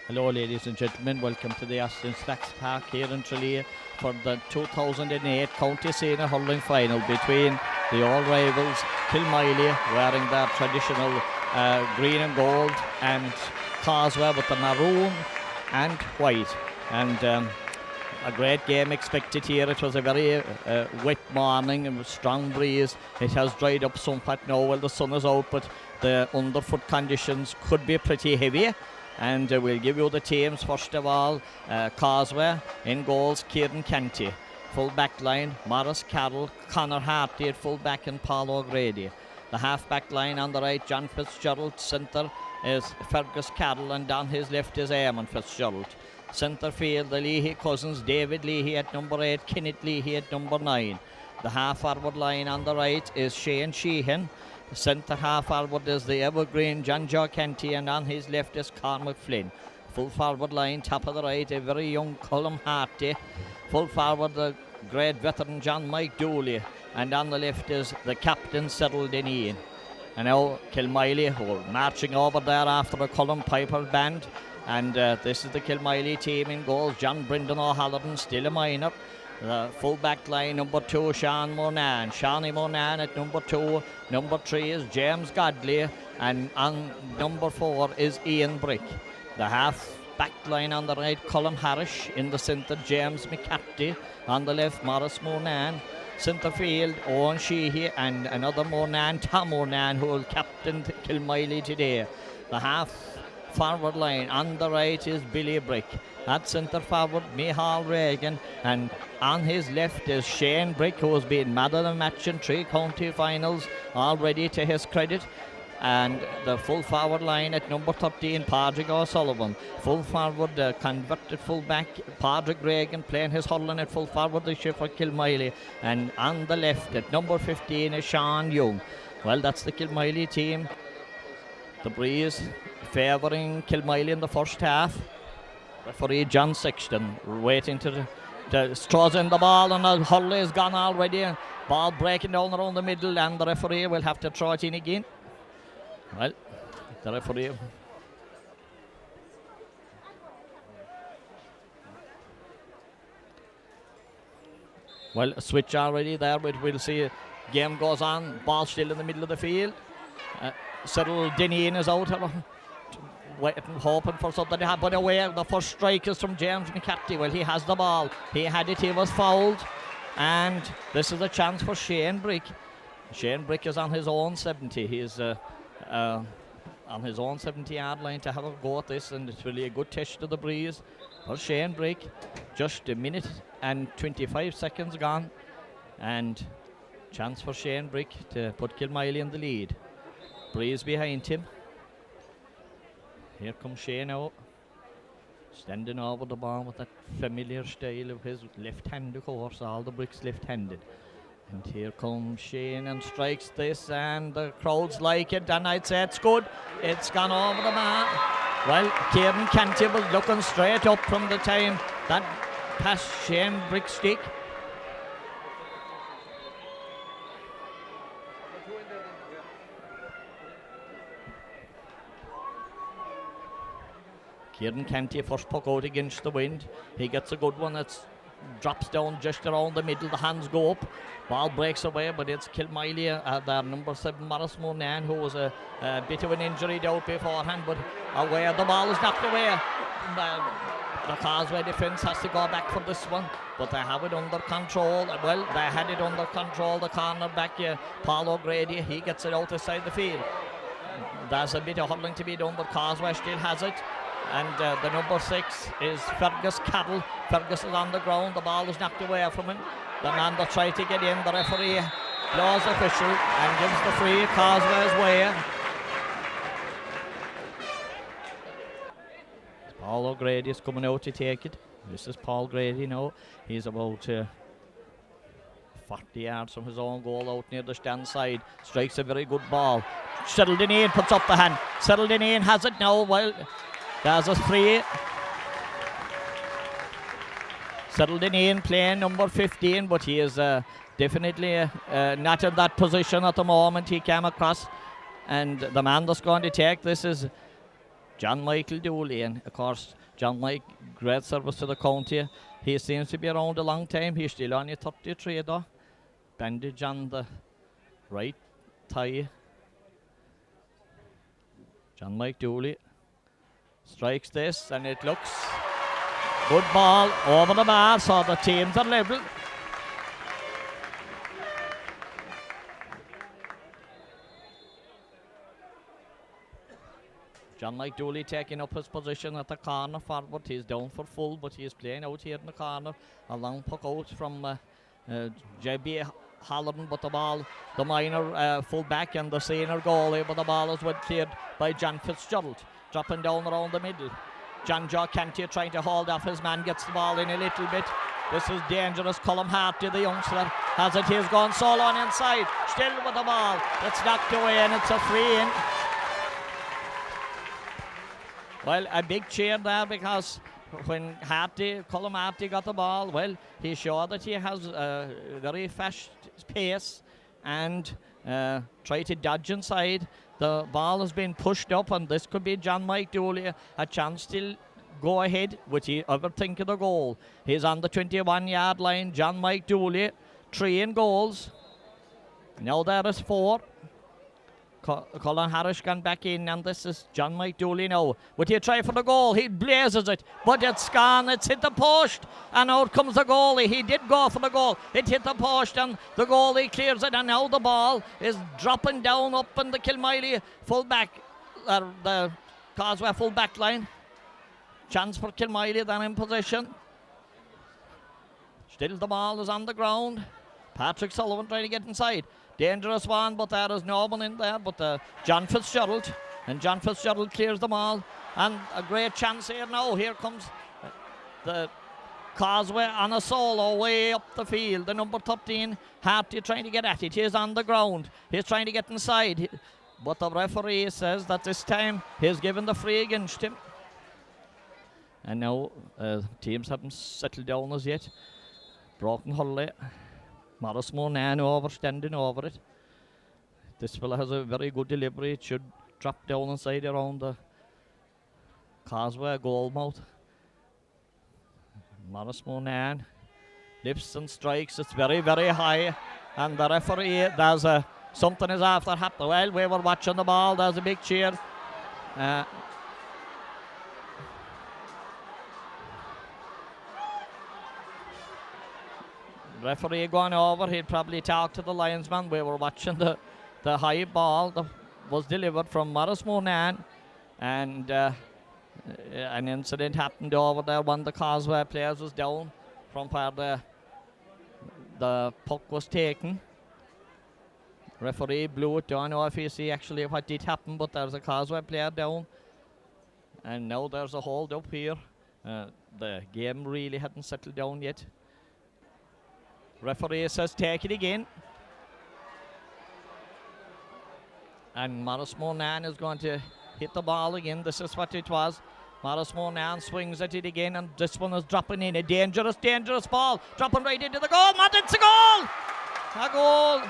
Hello ladies and gentlemen, welcome to the Aston Stacks Park here in Tralee for the 2008 County Senior Hurling Final between the old rivals Kilmoyley, wearing their traditional green and gold, and Causeway with the maroon and white. And a great game expected here. It was a very wet morning and a strong breeze. It has dried up somewhat now while the sun is out, but the underfoot conditions could be pretty heavy. And we'll give you the teams. First of all, Causeway in goals, Kieran Canty. Full back line, Morris Carroll, Conor Harty at full back, and Paul O'Grady. The half back line on the right, John Fitzgerald. Centre is Fergus Carroll, and on his left is Eamon Fitzgerald. Centre field, the Leahy cousins, David Leahy at number 8, Kenneth Leahy at number 9. The half forward line on the right is Shane Sheehan. The centre half forward is the evergreen John Joe Canty, and on his left is Cormac Flynn. Full forward line, top of the right, a very young Colm Harty. Full forward, the great veteran John Mike Dooley, and on the left is the captain Cyril Deneen. And now Kilmoyley, who are marching over there after the Colm Piper band. And this is the Kilmoyley team in goals. John Brendan O'Halloran, still a minor. The full back line, number 2, Sean Monan. Shawnee Monan at number 2. Number 3 is James Godley. And on number 4 is Ian Brick. The half back line on the right, Colin Harris. In the centre, James McCarthy. On the left, Morris Monan. Centre field, Owen Sheehy, and another Monan, Tom Monan, who will captain Kilmoyley today. The half forward line on the right is Billy Brick. At centre forward, Micheál Reagan, and on his left is Shane Brick, who has been man of the match in 3 county finals already to his credit. And the full forward line at number 13, Padraig O'Sullivan. Full forward, converted full back, Padraig Reagan playing his hurling at full forward this year for Kilmoyley. And on the left at number 15 is Sean Young. Well, that's the Kilmoyley team. The breeze favouring Kilmoyley in the first half. Referee John Sexton waiting to throws in the ball, and the hurley is gone already. Ball breaking down around the middle, and the referee will have to throw it in again. Well, the referee. Well, a switch already there, but we'll see. Game goes on, ball still in the middle of the field. Cyril Deneen is out, waiting, hoping for something to happen. But away, the first strike is from James McCarthy. Well, he has the ball. He had it, he was fouled. And this is a chance for Shane Brick. Shane Brick is on his own 70. He is on his own 70-yard line to have a go at this, and it's really a good test of the breeze for Shane Brick. Just a minute and 25 seconds gone, and chance for Shane Brick to put Kilmoyley in the lead. Breeze behind him. Here comes Shane out, standing over the ball with that familiar style of his left hand, of course. All the Bricks left-handed. And here comes Shane and strikes this, and the crowds like it, and I'd say it's good. It's gone over the man. Well, Kieran Canty was looking straight up from the time that passed Shane Brick's stick. Kieran Canty first puck out against the wind. He gets a good one. It drops down just around the middle. The hands go up. Ball breaks away, but it's Kilmoyley, their number 7, Morris Monan, who was a bit of an injury out beforehand, but away. The ball is knocked away. The Causeway defence has to go back for this one, but they have it under control. Well, they had it under control. The corner back, Paul O'Grady, he gets it out the side of the field. There's a bit of hurling to be done, but Causeway still has it. And the number 6 is Fergus Carroll. Fergus is on the ground. The ball is knocked away from him. The man that tried to get in, the referee blows the whistle and gives the free Causeway's way. Paul O'Grady is coming out to take it. This is Paul Grady now. He's about 40 yards from his own goal out near the stand side. Strikes a very good ball. Cyril Deneen puts up the hand. Cyril Deneen has it now. Well, there's a free. Cyril Deneen playing number 15, but he is definitely not in that position at the moment. He came across, and the man that's going to take this is John Michael Dooley, and of course John Mike, great service to the county. He seems to be around a long time. He's still only 33 though. Bandage on the right thigh. John Mike Dooley strikes this, and it looks good ball over the bar, so the teams are level. John Mike Dooley taking up his position at the corner forward. He's down for full, but he's playing out here in the corner. A long puck out from J.B. Halloran, but the ball, the minor full back and the senior goalie, but the ball is well cleared by John Fitzgerald. Dropping down around the middle. John Joe Canty trying to hold off his man, gets the ball in a little bit. This is dangerous. Colm Harty, the youngster, has it. He's gone solo on inside. Still with the ball. It's knocked away and it's a free in. Well, a big cheer there, because when Colm Harty got the ball, well, he showed that he has a very fast pace and tried to dodge inside. The ball has been pushed up, and this could be John Mike Dooley a chance to go ahead. Would he ever think of the goal? He's on the 21-yard line. John Mike Dooley, 3 in goals. Now there is 4. Colin Harris gone back in, and this is John Mike Dooley now. Would he try for the goal? He blazes it, but it's gone. It's hit the post, and out comes the goalie. He did go for the goal. It hit the post, and the goalie clears it, and now the ball is dropping down up in the Kilmoyley full-back, the Causeway full-back line. Chance for Kilmoyley then in possession. Still the ball is on the ground. Patrick Sullivan trying to get inside. Dangerous one, but there is no one in there but John Fitzgerald. And John Fitzgerald clears them all. And a great chance here now. Here comes the Causeway on a solo way up the field. The number 13, Harty, trying to get at it. He's on the ground. He's trying to get inside. But the referee says that this time he's given the free against him. And now teams haven't settled down as yet. Broken Hurley. Morris Monan standing over it. This fella has a very good delivery. It should drop down inside around the Causeway goal mouth. Morris Monan lifts and strikes. It's very, very high. And the referee, there's something is after happening. Well, we were watching the ball. There's a big cheer. Referee going over. He'd probably talk to the linesman. We were watching the high ball that was delivered from Morris Monan, and an incident happened over there. One of the Causeway players was down from where the puck was taken. Referee blew it. Don't know if you see actually what did happen, but there's a Causeway player down, and now there's a hold up here. The game really hadn't settled down yet. Referee says take it again. And Morris Monan is going to hit the ball again. This is what it was. Morris Monan swings at it again, and this one is dropping in. A dangerous, dangerous ball. Dropping right into the goal. It's a goal! A goal!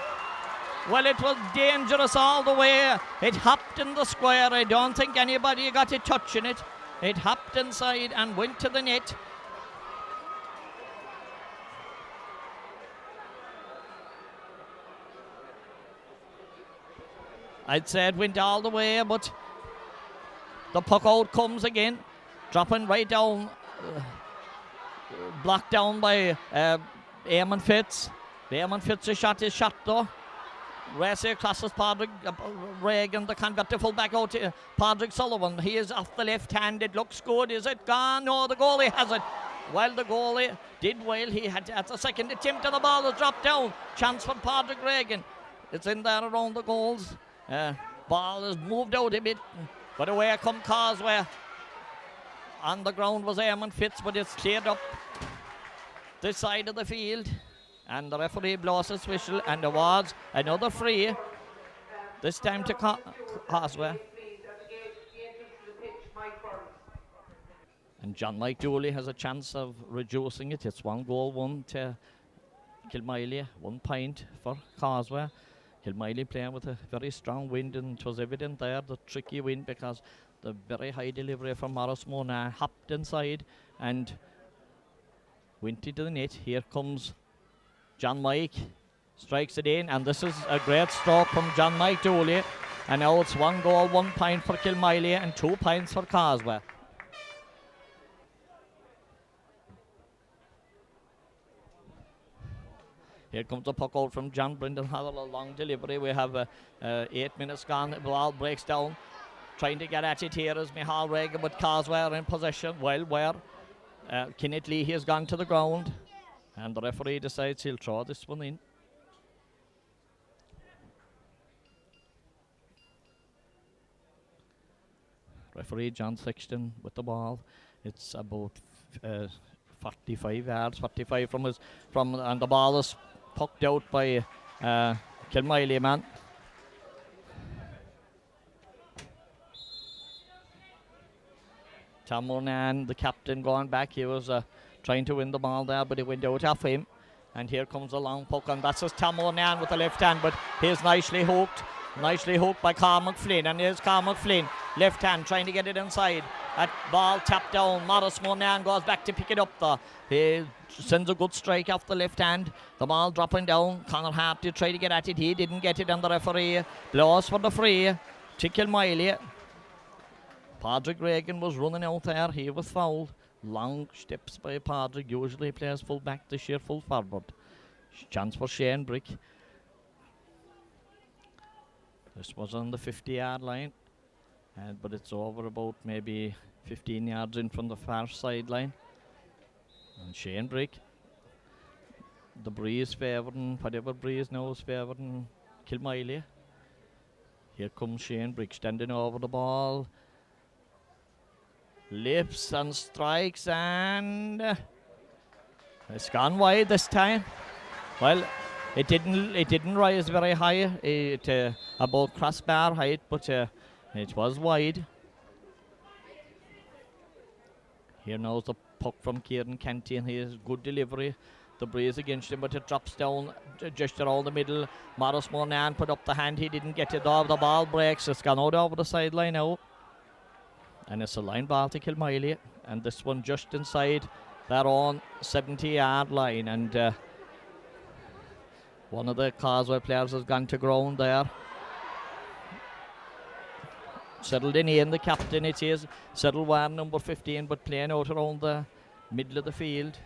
Well, it was dangerous all the way. It hopped in the square. I don't think anybody got a touch in it. It hopped inside and went to the net. I'd say it went all the way, but the puck out comes again, dropping right down, blocked down by Eamon Fitz. Eamon Fitz's shot is shot though. Racing across his Padraig Reagan, the converter full back out to Padraig Sullivan. He is off the left hand. It looks good. Is it gone? No, the goalie has it. Well, the goalie did well. He had at the second attempt, and the ball was dropped down. Chance for Padraig Reagan. It's in there around the goals. Ball is moved out a bit, but away come Causeway. On the ground was Eamon Fitz, but it's cleared up this side of the field, and the referee blows his whistle, and there was another free, this time to Causeway. And John Mike Dooley has a chance of reducing it. It's 1-1 to Kilmoyley, 1 point for Causeway. Kilmoyley playing with a very strong wind, and it was evident there, the tricky wind, because The very high delivery from Morris Mona, hopped inside and went into the net. Here comes John Mike, strikes it in, and this is a great stroke from John Mike Dooley. And now it's 1 goal, 1 point for Kilmoyley and 2 points for Causeway. Here comes the puck out from John Brendan Howell, a long delivery. We have 8 minutes gone. The ball breaks down. Trying to get at it here is Michal Reagan, but Causeway are in possession. Well, where Kenneth Lee has gone to the ground, and the referee decides he'll throw this one in. Referee John Sexton with the ball. It's about 45 yards, 45 and the ball is pucked out by Kilmoyley man. Tom Monan, the captain, going back. He was trying to win the ball there, but he went out of him. And here comes a long puck, and that's just Tom Monan with the left hand, but he's nicely hooked. Nicely hooked by Carl McFlynn, and here's Carl McFlynn, left hand, trying to get it inside. That ball tapped down. Morris Monan goes back to pick it up there. He sends a good strike off the left hand. The ball dropping down. Conor Hart did try to get at it. He didn't get it, and the referee blows for the free to Kilmoyley. Padraig Reagan was running out there. He was fouled. Long steps by Padraig. Usually he plays full back, this year full forward. Chance for Shane Brick. This was on the 50-yard line, but it's over about maybe 15 yards in from the far sideline. And Shane Brick, the breeze favouring, whatever breeze now is favouring Kilmoyley. Here comes Shane Brick standing over the ball. Lifts and strikes, and it's gone wide this time. Well, it didn't rise very high, about crossbar height, but it was wide. Here now is the puck from Kieran Kenty, and he has good delivery. The breeze against him, but it drops down just around the middle. Morris Monan put up the hand. He didn't get it off. The ball breaks. It's gone out over the sideline now. And it's a line ball to Kilmoyley. And this one just inside their own 70-yard line. And one of the Causeway players has gone to ground there. Settled in the captain, it is. Settled one, number 15, but playing out around the middle of the field.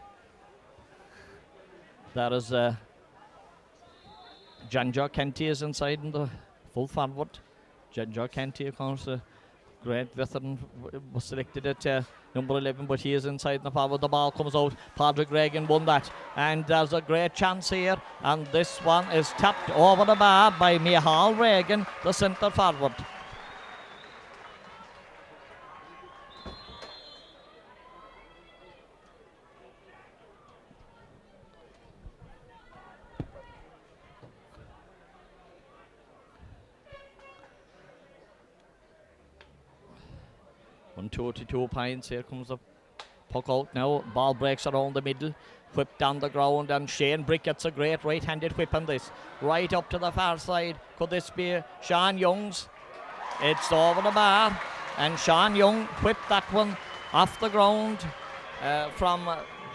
There is Janjo Kenty is inside in the full forward. Janjo Kenty, of course, a great veteran, was selected at number 11, but he is inside in the forward. The ball comes out. Padraig Reagan won that, and there's a great chance here, and this one is tapped over the bar by Michal Reagan, the centre forward. One 22 points. Here comes the puck out now. Ball breaks around the middle. Whip down the ground, and Shane Brick gets a great right-handed whip on this. Right up to the far side. Could this be Sean Young's? It's over the bar, and Sean Young whipped that one off the ground from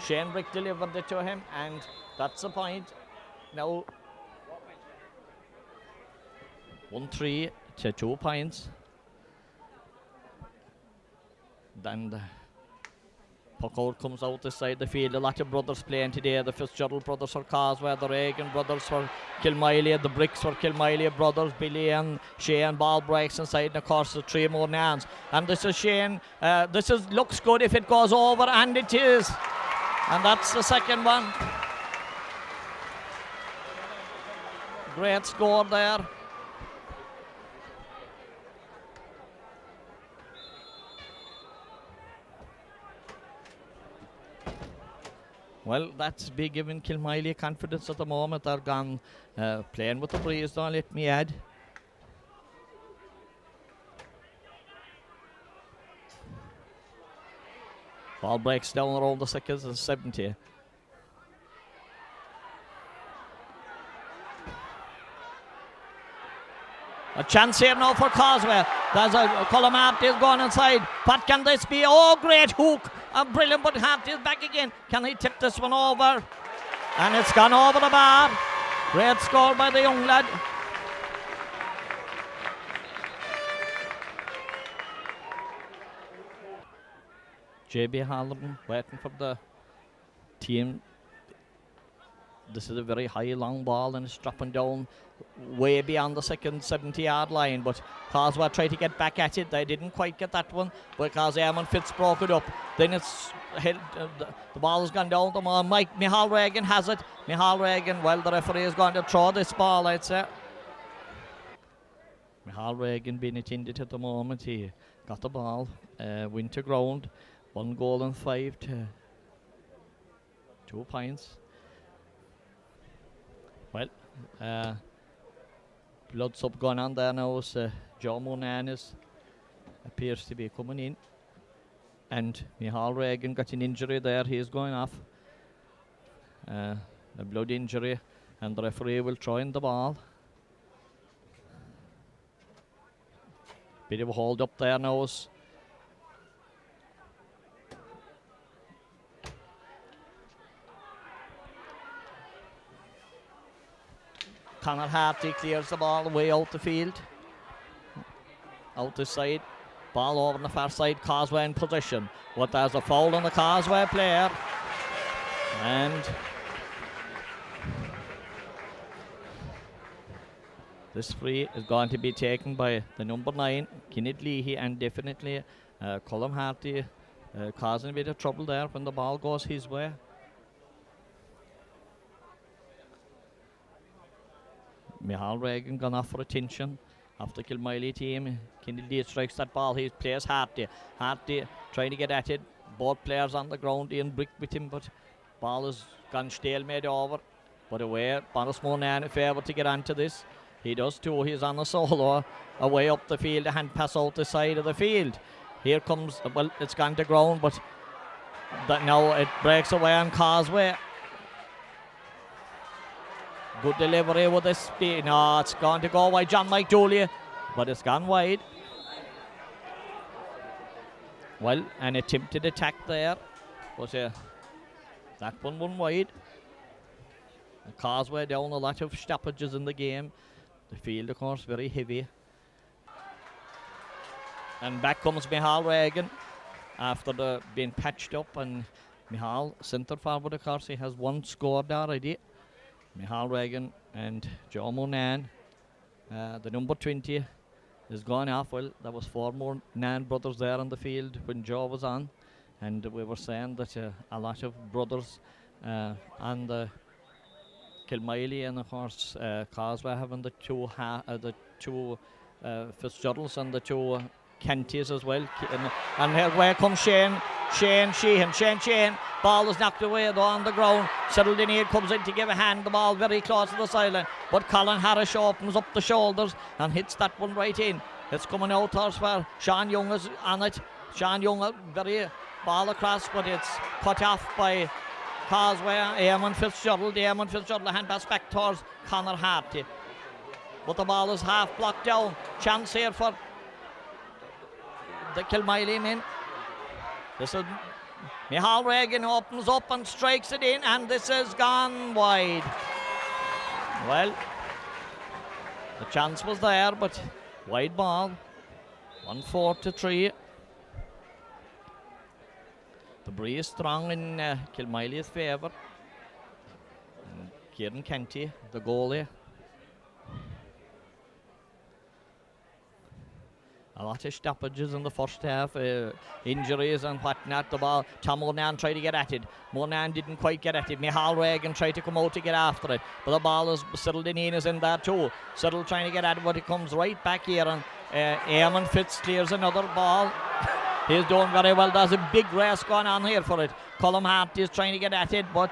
Shane Brick delivered it to him, and that's the point. Now 1-3 to 2 points. Then the puck out comes out this side of the field. A lot of brothers playing today. The Fitzgerald brothers for Causeway, the Reagan brothers for Kilmoyley, the Bricks for Kilmoyley brothers, Billy and Shane. Ball breaks inside, and of course the three more nans. And this is Shane. Looks good if it goes over, and it is. And that's the second one. Great score there. Well, that's big giving Kilmoyley confidence at the moment. They're gone playing with the breeze, don't let me add. Ball breaks down around the seconds and 70. A chance here now for Causeway. There's a Colm Harty is going inside. What can this be? Oh, great hook. Brilliant, but Harty is back again. Can he tip this one over? And it's gone over the bar. Great score by the young lad. JB Halliburton waiting for the team. This is a very high long ball and it's dropping down way beyond the second 70-yard line, but Causeway tried to get back at it. They didn't quite get that one because Eamon Fitz broke it up. Then it's hit, the ball has gone down. Micheál Reagan has it. Micheál Reagan, well, the referee is going to throw this ball, I'd say. Micheál Reagan being attended at the moment. He got the ball, went to ground. 1 goal and 5 to 2 points. Well, blood sub going on there now as Joe Monan appears to be coming in. And Micheál Reagan got an injury there, he is going off. A blood injury, and the referee will throw in the ball. Bit of a hold up there now as Conor Harty clears the ball away out the field. Out the side. Ball over on the far side. Causeway in possession. But there's a foul on the Causeway player. And this free is going to be taken by the number 9, Kenneth Leahy, and definitely Colm Harty causing a bit of trouble there when the ball goes his way. Micheál Reagan gone off for attention of the Kilmoyley team. Kennedy strikes that ball. He plays Harty. Harty trying to get at it. Both players on the ground. Ian Brick with him, but ball has gone stalemate over. But away, Boris Monan a favour to get onto this. He does too. He's on a solo away up the field. A hand pass out the side of the field. Here comes, well, it's gone to ground, but now it breaks away on Causeway. Good delivery with this speed. No, it's going to go wide. John Mike Dooley, but it's gone wide. Well, an attempted attack there, but that one went wide. And Causeway down a lot of stoppages in the game. The field, of course, very heavy. And back comes Micheál Reagan after being patched up. And Micheál, centre forward, of course, he has 1 scored already. Micheál Reagan and Joe Monan. The number 20 is gone off. Well, there was 4 more Nan brothers there on the field when Joe was on, and we were saying that a lot of brothers on the Kilmoyley and of course Causeway having the two Fitzgeralds and the 2 Kentys as well. And here where comes Shane Sheehan. Ball is knocked away though on the ground. Cyril Denier comes in to give a hand. The ball very close to the sideline, but Colin Harris opens up the shoulders and hits that one right in. It's coming out towards where Sean Young is on it. Sean Young very ball across, but it's cut off by Causeway. Eamon Fitzgerald a hand pass back towards Conor Harty, but the ball is half blocked down. Chance here for the Kilmoyley men. This is Micheál Reagan opens up and strikes it in, and this has gone wide. Well, the chance was there, but wide ball. 1-4-3. The breeze strong in Kilmoyley's favour. Kieran Kenty, the goalie. A lot of stoppages in the first half, injuries and whatnot. The ball, Tom Monan tried to get at it. Monan didn't quite get at it. Micheál Reagan tried to come out to get after it, but the ball is, Cyril Deneen is in there too. Cyril trying to get at it, but it comes right back here, and Eamon Fitz clears another ball. He's doing very well. There's a big race going on here for it. Colm Harty is trying to get at it, but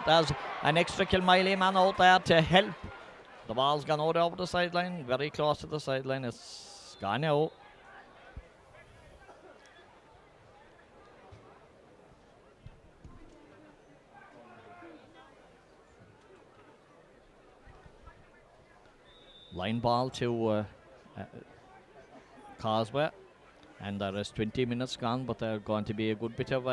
there's an extra Kilmoyley man out there to help. The ball's gone out over the sideline, very close to the sideline. It's gone out. Line ball to Causeway. And there is 20 minutes gone, but they're going to be a good bit of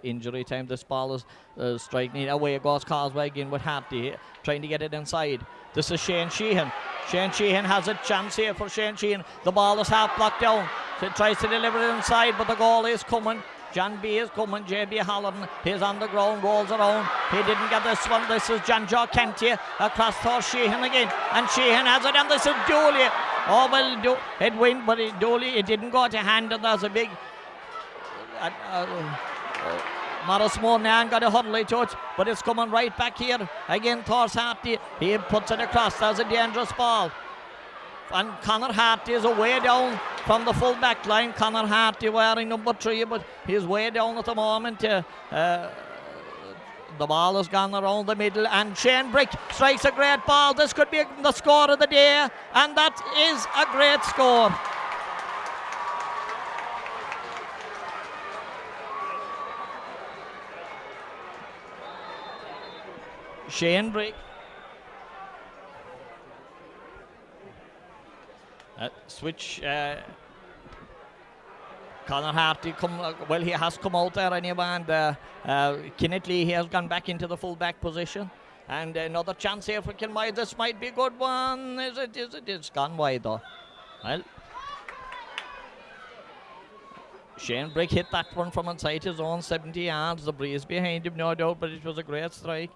injury time. This ball is striking away. Goes Causeway again with Harty trying to get it inside. This is Shane Sheehan. Shane Sheehan has a chance here for Shane Sheehan. The ball is half blocked down. So he tries to deliver it inside, but the goalie is coming. John B is coming. JB Halloran. He's on the ground, rolls around. He didn't get this one. This is John Joe Kenty across to Sheehan again. And Sheehan has it, and this is Dooley. Oh, well, it went, but Dooley, it didn't go to hand, and there's a big... Morris Monahan got a hurley to it, but it's coming right back here. Again, Thors Harty, he puts it across. There's a dangerous ball. And Conor Harty is away down from the full back line. Conor Harty wearing number 3, but he's way down at the moment. The ball has gone around the middle, and Shane Brick strikes a great ball. This could be the score of the day, and that is a great score. Shane Brick. Switch. Conor Harty he has come out there anyway, and Kenneth Lee, he has gone back into the full back position. And another chance here for Kilmoyley. This might be a good one. Is it? It's gone wide though. Well, Shane Brick hit that one from inside his own 70 yards. The breeze behind him, no doubt, but it was a great strike.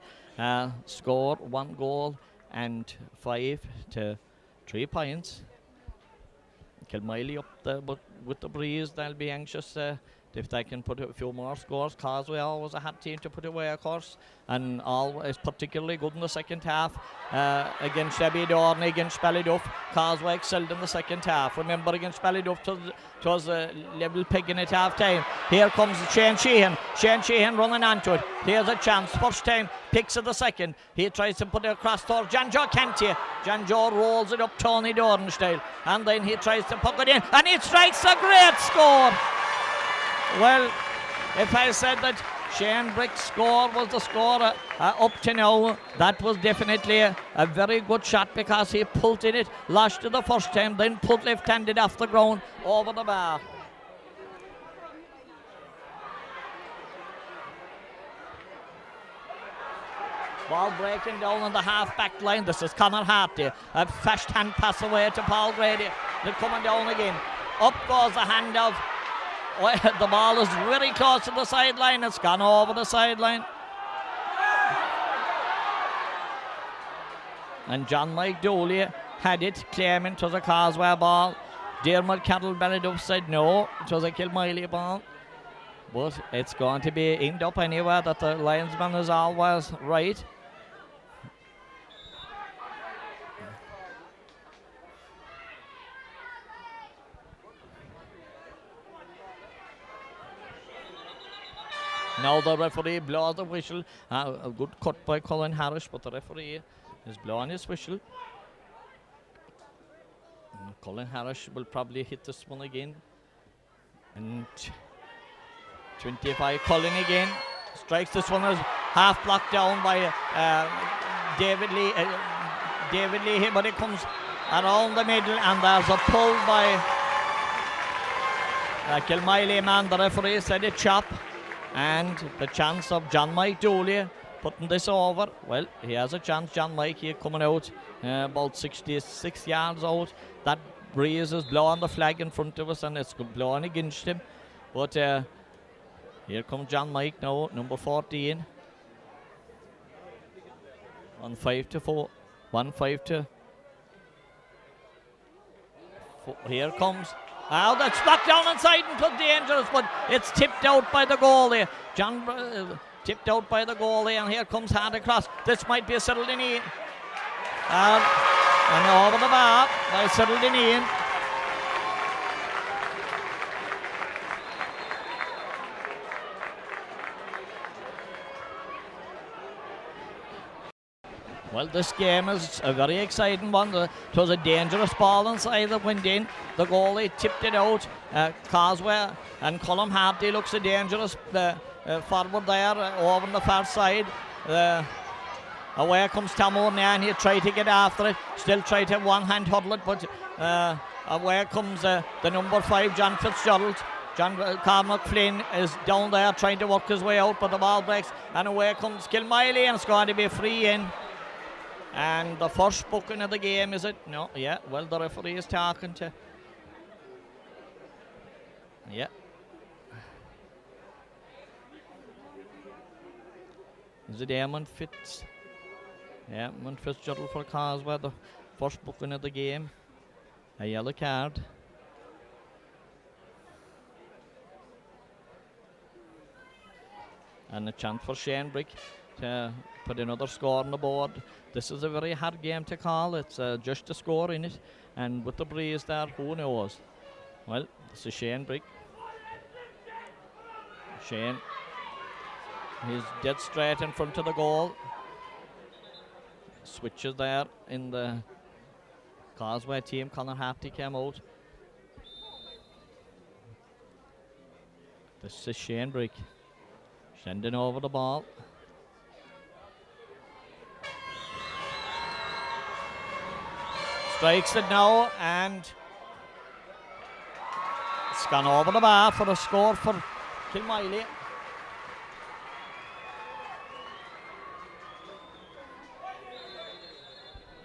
Score 1 goal and 5 to 3 points. Kilmoyley up there, but with the breeze, they'll be anxious if they can put a few more scores. Causeway always a hard team to put away, of course, and always particularly good in the second half against Debbie Dorney, against Ballyduff. Causeway excelled in the second half. Remember, against Ballyduff, it was a level pegging at half time. Here comes Shane Sheehan. Shane Sheehan running onto it. Here's a chance. First time, picks of the second. He tries to put it across towards John Joe Kenty. John Joe rolls it up Tony Dorn style, and then he tries to puck it in, and he strikes a great score. Well, if I said that Shane Brick's score was the score up to now, that was definitely a very good shot, because he pulled in it, lashed it the first time, then pulled left-handed off the ground over the bar. Ball breaking down on the half-back line. This is Conor Harty. A fast hand pass away to Paul Grady. They're coming down again. Up goes the hand of... Well, the ball is very close to the sideline. It's gone over the sideline. And John Mike Dooley had it, claiming it was a Causeway ball. Dermot Carroll Ballyduff said no, it was a Kilmoyley ball. But it's going to be end up anywhere that the linesman is always right. Now the referee blows the whistle. A good cut by Colin Harris, but the referee is blowing his whistle. And Colin Harris will probably hit this one again. And 25, Colin again. Strikes this one as half blocked down by David Lee. David Lee here, but it comes around the middle, and there's a pull by Kilmoyley man. The referee said it chop. And the chance of John Mike Dooley putting this over. Well, he has a chance. John Mike here coming out about 66 yards out. That breeze is blowing the flag in front of us, and it's blowing against him. But here comes John Mike now, number 14. 1-5 to 4. 1-5 to 4. Here comes. Oh, that's knocked down inside and put dangerous, but it's tipped out by the goalie. Tipped out by the goalie, and here comes hand across. This might be a settled in Ian. And over the bar by settled in Ian. Well, this game is a very exciting one. It was a dangerous ball inside that went in. The goalie tipped it out. Causeway and Colin Harty looks a dangerous forward there over on the far side. Away comes Tom O'Neill. He tried to get after it. Still tried to one-hand hurdle it, but Away comes the number 5, John Fitzgerald. Cormac Flynn is down there trying to work his way out, but the ball breaks, and away comes Kilmoyley, and it's going to be free in. And the first booking of the game, is it? No, yeah, well, the referee is talking to. Yeah. Is it Eamon Fitz? Yeah, Eamon Fitzgerald for Causeway, the first booking of the game. A yellow card. And a chance for Shane Brick to put another score on the board. This is a very hard game to call. It's just a score in it. And with the breeze there, who knows? Well, this is Shane Brick. Shane. He's dead straight in front of the goal. Switches there in the Causeway team. Conor Harty came out. This is Shane Brick. Sending over the ball. Strikes it now, and it's gone over the bar for a score for Kilmoyley.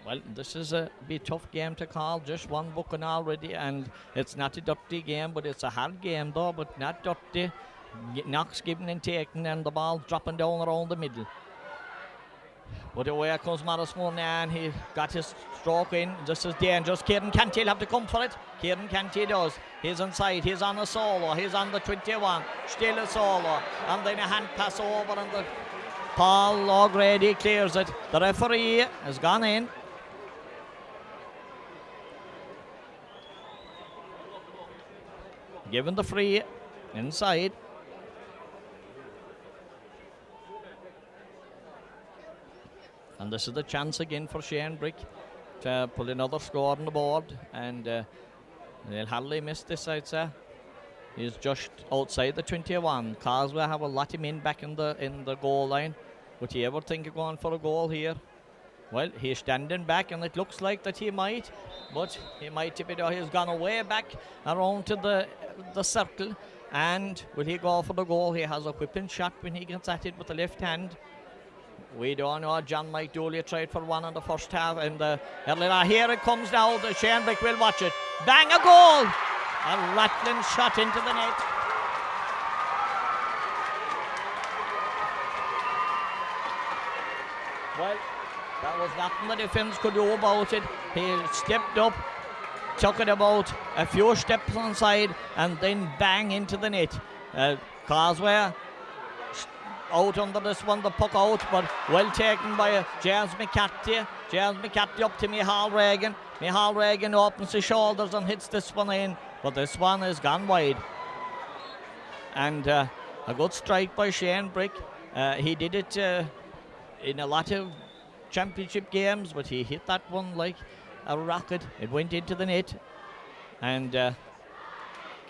Well, this is a tough game to call. Just one booking already, and it's not a dirty game, but it's a hard game though, but not dirty. Knocks given and taken, and the ball dropping down around the middle. But away comes Morrismore now, and he got his stroke in. This is dangerous. Kieran Canty will have to come for it. Kieran Canty does. He's inside. He's on a solo. He's on the 21. Still a solo. And then a hand pass over, and the Paul O'Grady clears it. The referee has gone in. Given the free inside. And this is the chance again for Shane Brick to put another score on the board. And they'll hardly miss this, I'd say. He's just outside the 21. Causeway have a lot him in back in the goal line. Would he ever think of going for a goal here? Well, he's standing back, and it looks like that he might. But he might tip it out. He's gone away back around to the circle. And will he go for the goal? He has a whipping shot when he gets at it with the left hand. We don't know. John Mike Dooley tried for one in the first half, and here it comes now. The Shane Brick will watch it. Bang, a goal! A rattling shot into the net. Well, that was nothing the defence could do about it. He stepped up, took it about a few steps inside, and then bang into the net. Causeway out under this one, the puck out, but well taken by James McCarthy. James McCarthy up to Micheál Reagan. Micheál Reagan opens his shoulders and hits this one in, but this one has gone wide. And a good strike by Shane Brick. He did it in a lot of championship games, but he hit that one like a rocket. It went into the net. And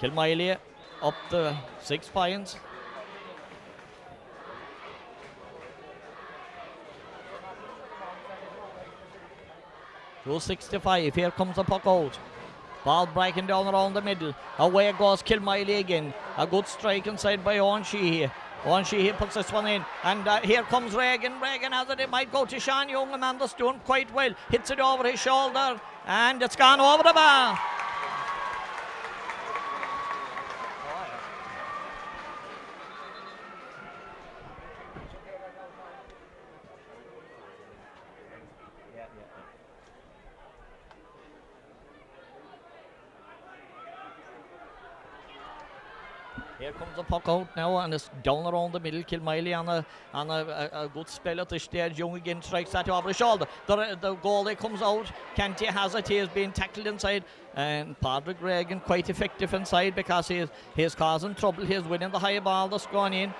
Kilmoyley up the 6 points. Rule 65, here comes the puck out. Ball breaking down around the middle. Away goes Kilmoyley again. A good strike inside by Owen Sheehy. Owen Sheehy puts this one in. And here comes Reagan. Reagan has it. It might go to Sean Young. Amanda's doing quite well. Hits it over his shoulder. And it's gone over the bar. Here comes the puck out now, and it's down around the middle. Kilmoyley on a good spell at this stage. Young again strikes that over his shoulder. The goalie comes out. Canty has it. He is being tackled inside. And Padraig Reagan quite effective inside because he is causing trouble. He is winning the high ball that's going in.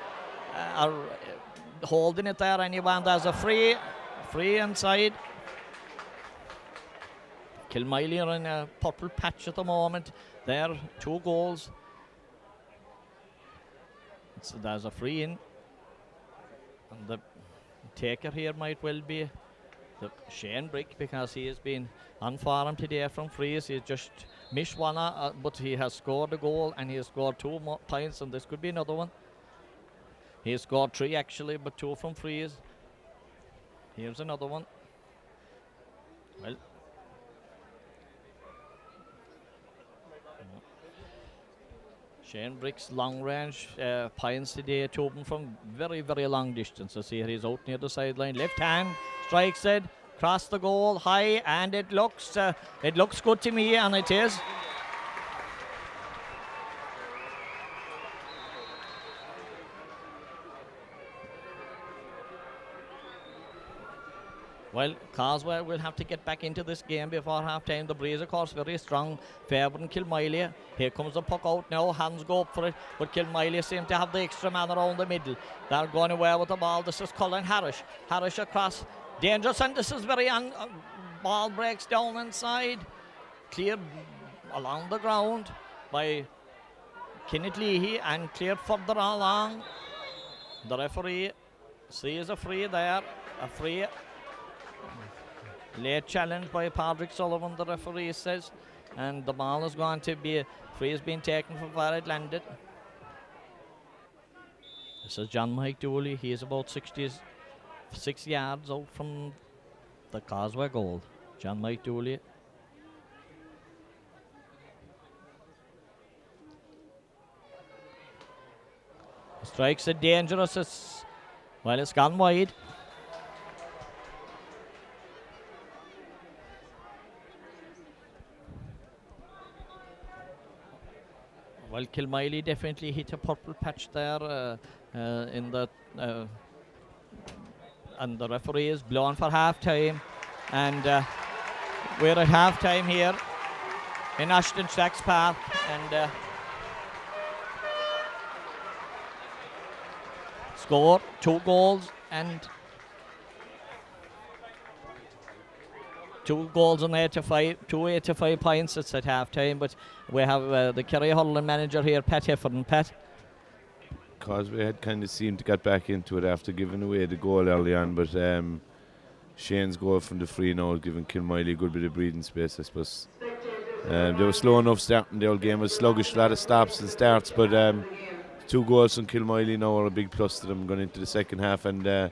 Holding it there anyway. And there's a free inside. Kilmoyley are in a purple patch at the moment. There, 2 goals. So there's a free in, and the taker here might well be the Shane Brick because he has been on form today from frees. He's just missed one, but he has scored a goal and he has scored 2 more points, and this could be another one. He has scored 3 actually, but 2 from frees. Here's another one. Well, Shane Brick's long range points today, 2 of them from very, very long distances. Here he's out near the sideline. Left hand strikes it, cross the goal, high, and it looks good to me, and it is. Well, Causeway will have to get back into this game before half-time. The breeze, of course, very strong, favouring Kilmoyley. Here comes the puck out now, hands go up for it, but Kilmoyley seem to have the extra man around the middle. They're going away with the ball. This is Colin Harris. Harris across, dangerous, and this is very ball breaks down inside. Cleared along the ground by Kenneth Leahy and cleared further along. The referee sees a free there, a free. Late challenge by Patrick Sullivan, the referee says, and the ball is going to be, free has been taken from where it landed. This is John Mike Dooley. He is about 6 yards out from the Causeway goal. John Mike Dooley. Strikes it dangerous. It's gone wide. Well, Kilmoyley definitely hit a purple patch there in the and the referee is blown for half-time, and we're at half-time here in Ashton Stacks Park, and score 2 goals and 2 goals and 85 points. It's at half time, but we have the Kerry Hurling manager here, Pat Heffernan. Pat. Causeway had kind of seemed to get back into it after giving away the goal early on, but Shane's goal from the free now giving Kilmoyley a good bit of breathing space, I suppose. They were slow enough starting. The old game was sluggish, a lot of stops and starts, but 2 goals from Kilmoyley now are a big plus to them going into the second half, and it'll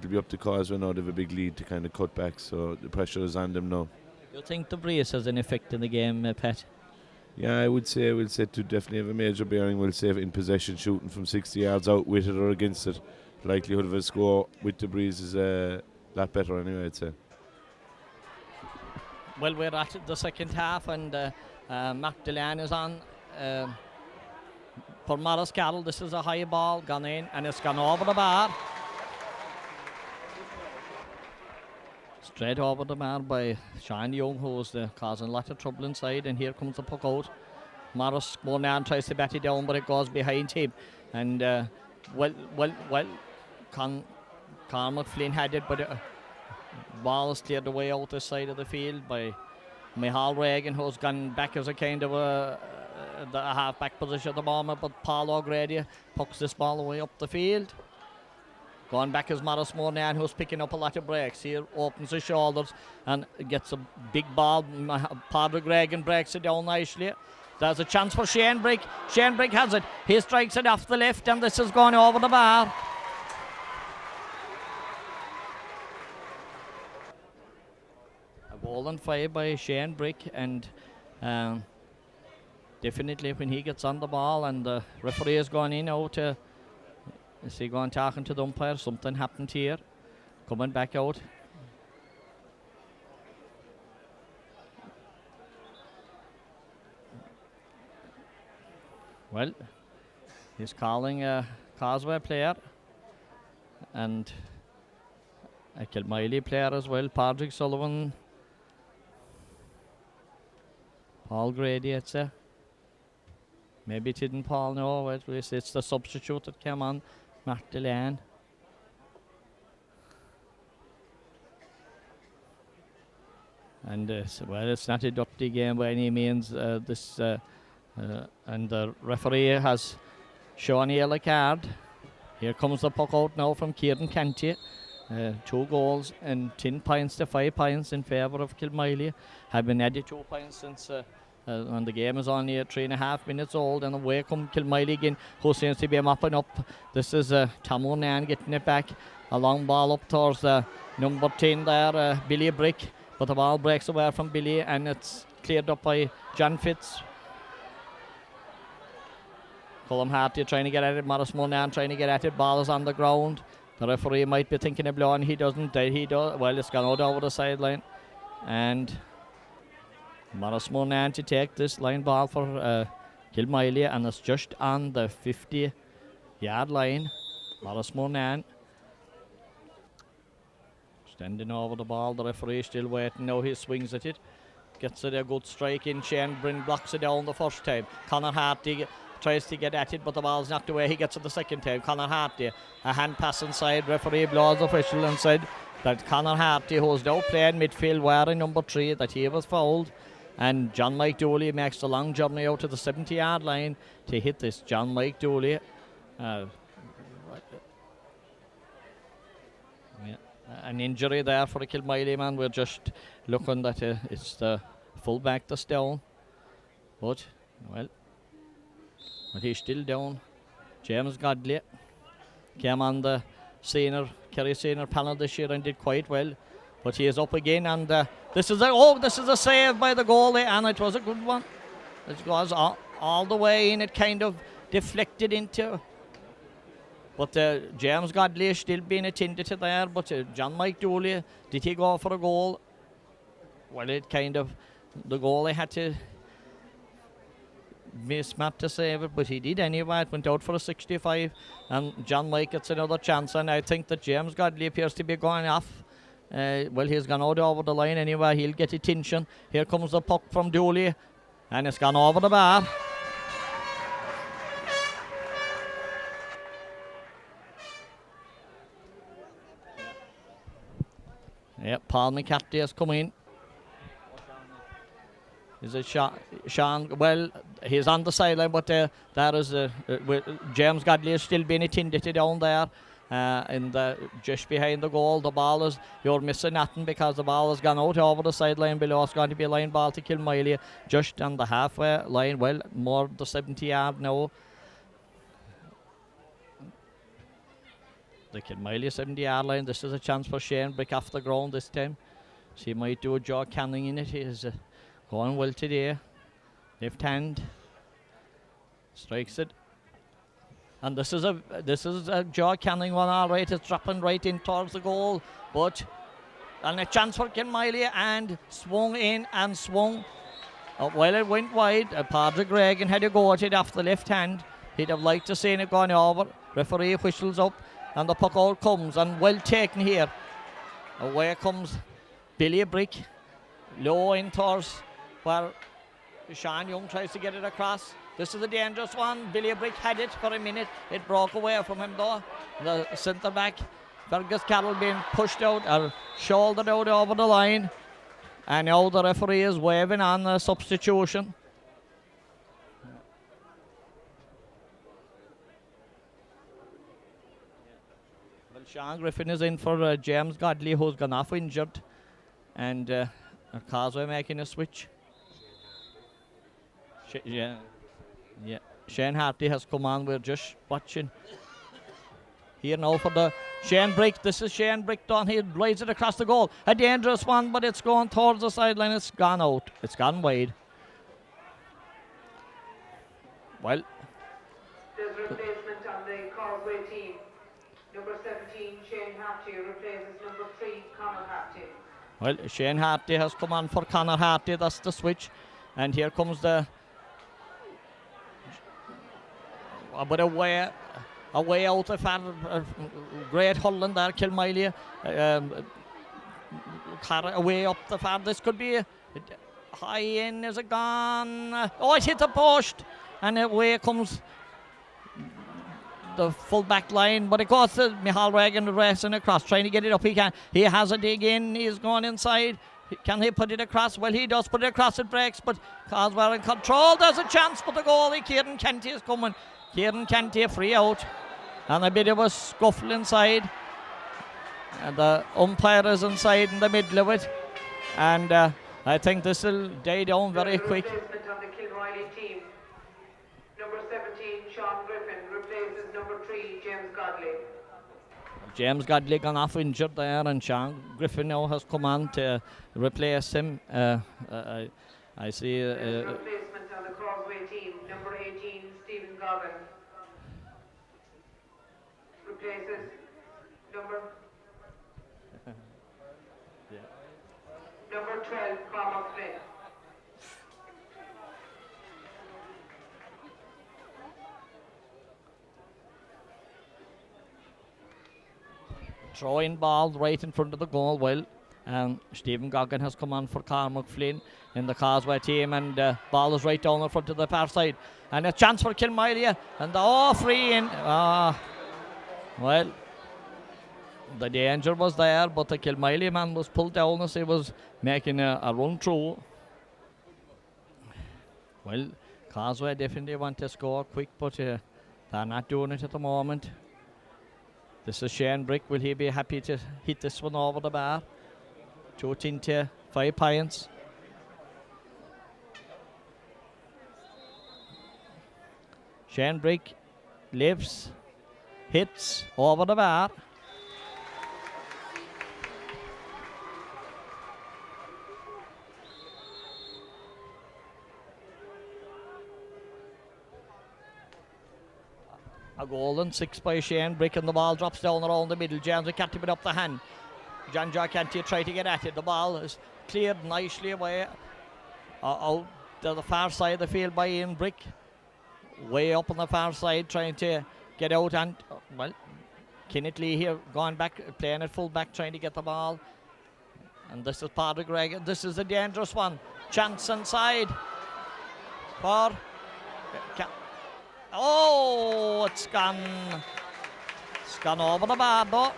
be up to Causeway now. They have a big lead to kind of cut back, so the pressure is on them now. You think the breeze has an effect in the game, Pat? Yeah, I would say to definitely have a major bearing. We'll say in possession, shooting from 60 yards out with it or against it. The likelihood of a score with the breeze is a lot better anyway, I'd say. Well, we're at the second half, and Mark Delan is on for Morris Carroll. This is a high ball gone in, and it's gone over the bar. Straight over the bar by Sean Young, who's causing a lot of trouble inside, and here comes the puck out. Morris going down, tries to bat it down, but it goes behind him, and Conor McFlynn had it, but ball is cleared away out the side of the field by Michal Reagan, who's gone back as a kind of the half-back position at the moment, but Paul O'Grady pucks this ball away up the field. Going back is Morris Mournan, who's picking up a lot of breaks. Here opens his shoulders and gets a big ball. Padraig Reagan breaks it down nicely. There's a chance for Shane Brick. Shane Brick has it. He strikes it off the left, and this is going over the bar. A goal and 5 by Shane Brick, and definitely when he gets on the ball, and the referee is going in now to. Is he going talking to the umpire? Something happened here. Coming back out. Well, he's calling a Causeway player and a Kilmoyley player as well. Patrick Sullivan. Paul Grady, it's a. Maybe it didn't Paul know. It's the substitute that came on. Mark Delan. And it's not a dirty game by any means. And the referee has shown a yellow card. Here comes the puck out now from Kieran Canty, 2 goals and 10 points to 5 points in favour of Kilmoyley. Have been added 2 points since and the game is only 3.5 minutes old, and away come Kilmoyley again, who seems to be mopping up. This is Tom O'Nan getting it back. A long ball up towards number 10 there, Billy Brick, but the ball breaks away from Billy and it's cleared up by John Fitz. Colm Harty trying to get at it, Morris Monan trying to get at it, ball is on the ground. The referee might be thinking of blowing, he doesn't, he does. Well, it's gone out over the sideline, and Morris Monan to take this line ball for Kilmoyley, and it's just on the 50-yard line. Morris Monan standing over the ball, the referee still waiting, now he swings at it, gets it a good strike in, Shane Bryn blocks it down the first time. Conor Harty tries to get at it, but the ball's knocked away. He gets it the second time. Conor Harty, a hand pass inside. Referee blows the whistle and said that Conor Harty, who's now playing midfield wearing number 3, that he was fouled. And John Mike Dooley makes the long journey out to the 70-yard line to hit this. John Mike Dooley. An injury there for the Kilmoyley man. We're just looking that it's the fullback that's down. But, well, he's still down. James Godley came on the Kerry senior panel this year and did quite well. But he is up again, and this is a save by the goalie, and it was a good one. It was all the way in. It kind of deflected into. But James Godley is still being attended to there. But John Mike Dooley, did he go for a goal? Well, it kind of, the goalie had to be smart to save it, but he did anyway. It went out for a 65, and John Mike gets another chance, and I think that James Godley appears to be going off. Well, he's gone out over the line anyway. He'll get attention. Here comes the puck from Dooley, and it's gone over the bar. Yep, Paul McCarthy has come in. Is it Sean? Well, he's on the sideline, but there is James Godley is still being attended to down there, just behind the goal. The ball is, you're missing nothing because the ball has gone out over the sideline below. It's going to be a line ball to Kilmoyley just on the halfway line. Well, more the 70-yard now. The Kilmoyley 70-yard line. This is a chance for Shane Brick off the ground this time. So he might do a jaw canning in it. He is going well today. Left hand strikes it, and this is a jaw canning one. All right, it's dropping right in towards the goal, and a chance for Kilmoyley, and swung in and swung. Well, it went wide. Padraig Reagan had a go at it off the left hand. He'd have liked to see it gone over. Referee whistles up, and the puck out comes, and well taken here. Away comes Billy Brick, low in towards where Sean Young tries to get it across. This is a dangerous one. Billy Brick had it for a minute. It broke away from him though. The centre back, Fergus Carroll, being pushed out or shouldered out over the line. And now the referee is waving on the substitution. Well, Sean Griffin is in for James Godley, who's gone off injured. And Causeway making a switch. Shane Harty has come on. We're just watching here now for the Shane Brick. This is Shane Brick down here, rides it across the goal. A dangerous one, but it's going towards the sideline. It's gone out. It's gone wide. Well, there's replacement on the Causeway team. Number 17, Shane Harty, replaces number 3, Conor Harty. Well, Shane Harty has come on for Conor Harty. That's the switch. And here comes the away out of great Hurling there, Kilmoyley. Away up the far. This could be high in. Is it gone? Oh, it hit the post. And away comes the full back line, but it goes to Michal Reagan racing across, trying to get it up. He has a dig in. He's going inside. Can he put it across? Well, he does put it across. It breaks, but Causeway in control. There's a chance for the goalie. Kieran Kenty is coming. Kieran Kenty free out, and a bit of a scuffle inside. And the umpire is inside in the middle of it. And I think this will die down very quick. Replacement on the Kilmoyley team. Number 17, Sean Griffin, replaces number 3, James Godley. James Godley gone off injured there, and Sean Griffin now has come on to replace him. I see. Replacement on the Causeway team. Number 18, Stephen Goggin. Replaces number 12, Cormac Flynn. Throwing ball right in front of the goal. Well, and Stephen Goggin has come on for Cormac Flynn in the Causeway team, and ball is right down in front of the far side, and a chance for Kilmoyley, and the free in. Well, the danger was there, but the Kilmoyley man was pulled down as he was making a run through. Well, Causeway definitely want to score quick, but they're not doing it at the moment. This is Shane Brick. Will he be happy to hit this one over the bar? Shoot into 5 points. Shane Brick lifts, hits over the bar. A goal and 6 by Shane Brick, and the ball drops down around the middle. James can't keep it up the hand. John can't try to get at it. The ball is cleared nicely away out to the far side of the field by Ian Brick. Way up on the far side, trying to get out, and well, Kenneth Lee here going back, playing at full back, trying to get the ball. And this is Paddy Gregg. This is a dangerous one. Chance inside for. Oh, it's gone over the bar though.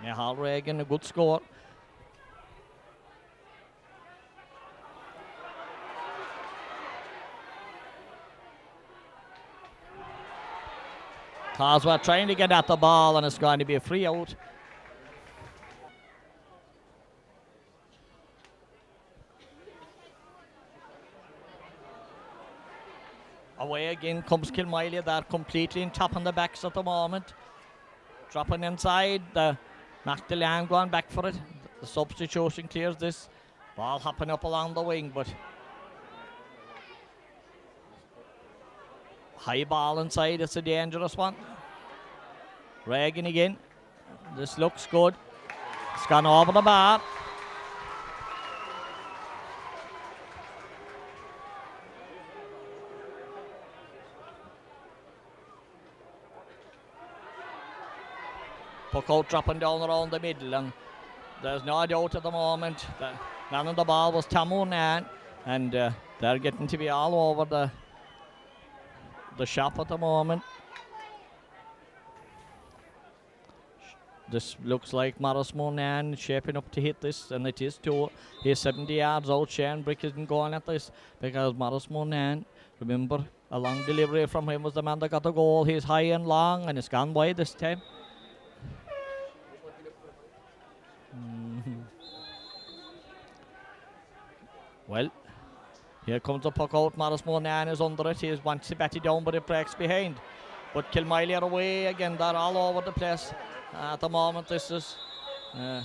Yeah, Hal Reagan, a good score. Causeway trying to get at the ball, and it's going to be a free out. Away again comes Kilmoyley. They're completely in top on the backs at the moment. Dropping inside. Mac DeLeon going back for it. The substitution clears this. Ball hopping up along the wing, but high ball inside. It's a dangerous one. Reagan again. This looks good. It's gone over the bar. Puck out dropping down around the middle, and there's no doubt at the moment that none of the ball was Tamunan, and they're getting to be all over the shop at the moment. This looks like Morris Monan shaping up to hit this, and it is too. He's 70 yards out. Shane Brick isn't going at this because Morris Monan, remember, a long delivery from him was the man that got the goal. He's high and long, and it's gone wide this time. Well, here comes the puck out. Morris Monan is under it. He wants to bat it down, but it breaks behind. But Kilmoyley are away again. They're all over the place. At the moment, this is a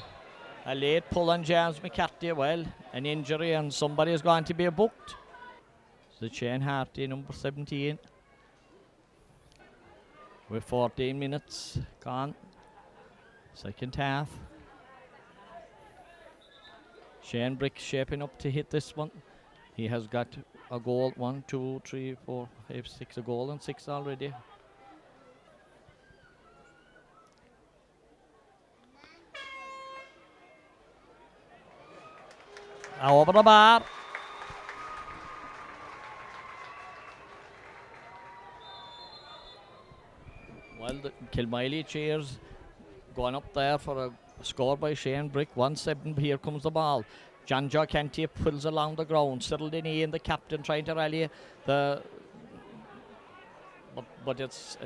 late pull on James McCarthy. Well, an injury, and somebody is going to be booked. So Shane Harty, number 17. With 14 minutes gone. Second half. Shane Brick shaping up to hit this one. He has got a goal. 1, 2, 3, 4, 5, 6. A goal and 6 already. Over the bar. Well, the Kilmoyley cheers going up there for a score by Shane Brick. 1-7. Here comes the ball. John Joe Kenty pulls along the ground. Cyril Denny and the captain trying to rally the. But it's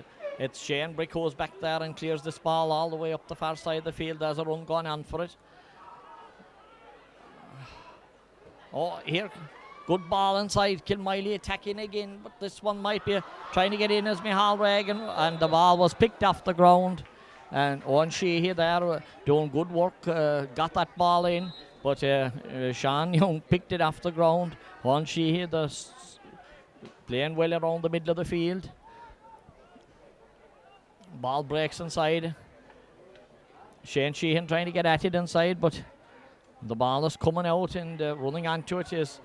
Shane Brick who's back there and clears this ball all the way up the far side of the field. There's a run going on for it. Oh, here. Good ball inside. Kilmoyley attacking again, but this one might be trying to get in as Michal Reagan, and the ball was picked off the ground. And Owen Sheehy there doing good work, got that ball in, but Sean Young picked it off the ground. Owen Sheehy playing well around the middle of the field. Ball breaks inside. Shane Sheehan trying to get at it inside, but the ball is coming out, and running onto it is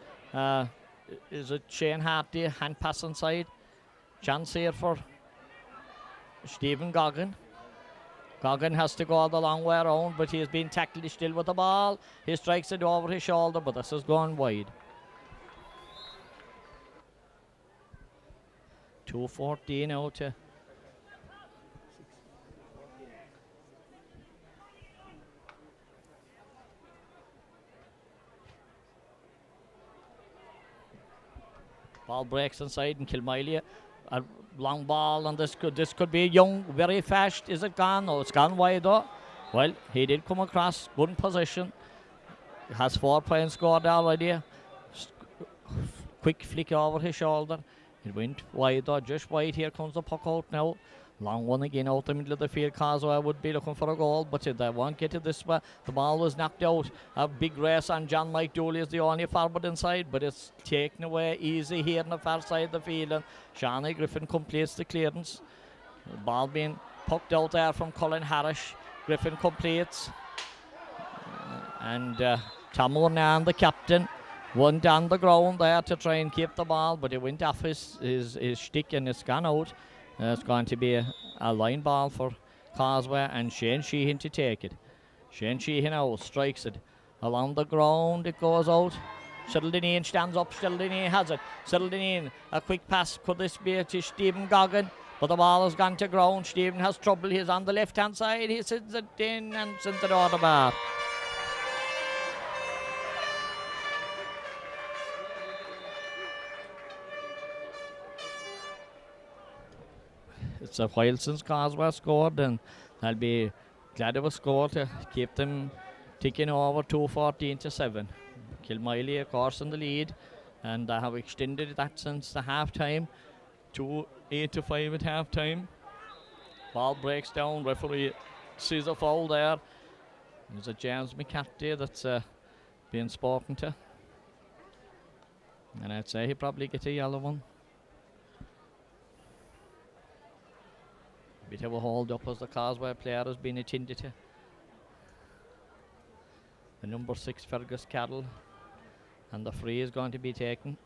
it Shane Hartley, hand pass inside. Chance here for Stephen Goggin. Goggin has to go the long way around, but he has been tackled still with the ball. He strikes it over his shoulder, but this has gone wide. 2:14 out to ball breaks inside, and Kilmoyley a long ball, and this could be Young, very fast. Is it gone? No, it's gone wide though. Well, he did come across, good position. Has 4 points scored already. Quick flick over his shoulder. It went wide though, just wide. Here comes the puck out now. Long one again out the middle of the field. Causeway would be looking for a goal, but they won't get it this way. The ball was knocked out. A big race on John Mike Dooley is the only forward inside, but it's taken away easy here on the far side of the field, and Shawnee Griffin completes the clearance. The ball being poked out there from Colin Harris. Griffin completes. And Tom O'Nan, the captain, went down the ground there to try and keep the ball, but it went off his stick and it's gone out. It's going to be a line ball for Causeway, and Shane Sheehan to take it. Shane Sheehan now strikes it along the ground. It goes out. Cyril Deneen stands up. Cyril Deneen has it. Cyril Deneen, a quick pass. Could this be to Stephen Goggin? But the ball has gone to ground. Stephen has trouble. He's on the left hand side. He sends it in and sends it out the bar. It's a while since Causeway scored, and I'll be glad of a score to keep them ticking over. 2:14 to 7. Kilmoyley, of course, in the lead, and I have extended that since the half time to 8 to 5 at half time. Ball breaks down. Referee sees a foul there. There's a James McCarthy that's being spoken to, and I'd say he probably get a yellow one. Bit of a hold up as the Causeway player has been attended to. The number 6 Fergus Carroll, and the free is going to be taken.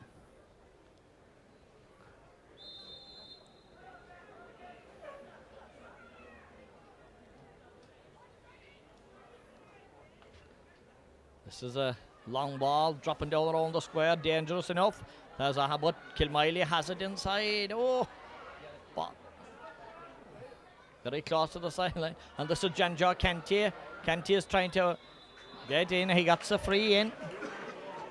This is a long ball dropping down around the square, dangerous enough. There's a but Kilmoyley has it inside. Oh, but very close to the sideline, and this is John Joe Kenty. Kenty is trying to get in. He got the free in.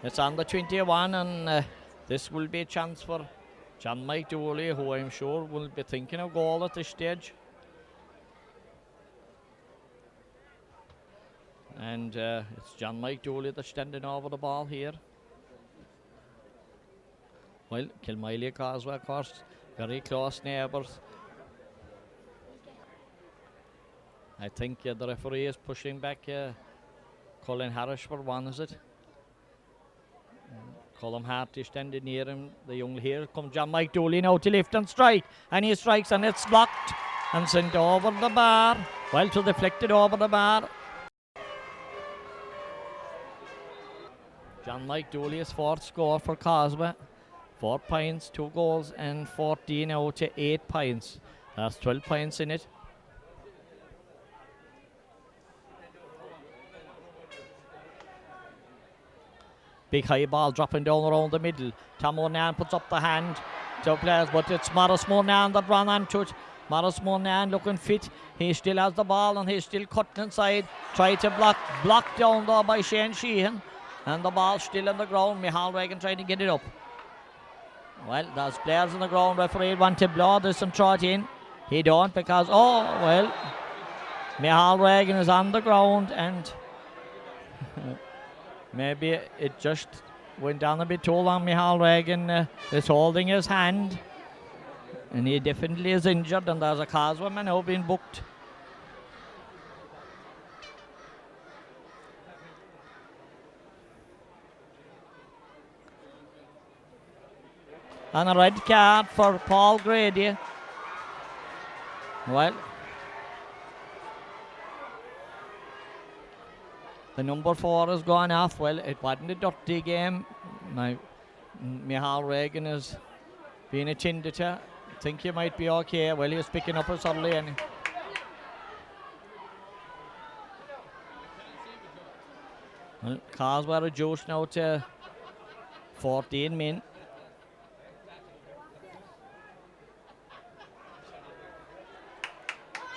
It's on the 21, and this will be a chance for John Mike Dooley, who I'm sure will be thinking of goal at this stage. And it's John Mike Dooley that's standing over the ball here. Well, Kilmoyley, Causeway, of course, very close neighbours. I think the referee is pushing back Colin Harris for one, is it? Colin Hart is standing near him. The young here comes John Mike Dooley now to lift and strike, and he strikes, and it's blocked and sent over the bar. Well, to deflected over the bar. John Mike Dooley's 4th score for Causeway. 4 points, 2 goals, and 14 out to 8 points. That's 12 points in it. Big high ball dropping down around the middle. Tom O'Nan puts up the hand to players, but it's Morris Monan that ran onto it. Morris Monan looking fit. He still has the ball, and he's still cutting inside. Try to block down though by Shane Sheehan. And the ball still on the ground. Michal Reagan trying to get it up. Well, there's players on the ground. Referee want to blow this and throw it in. He don't because, oh, well, Michal Reagan is on the ground and maybe it just went down a bit too long. Michal Reagan is holding his hand and he definitely is injured, and there's a Causeway man now being booked. And a red card for Paul Grady. Well, the number 4 has gone off. Well, it wasn't a dirty game. Now, Michal Reagan is being attended to. I think he might be okay. Well, he's picking up his early. And well, cars were reduced now to 14 men.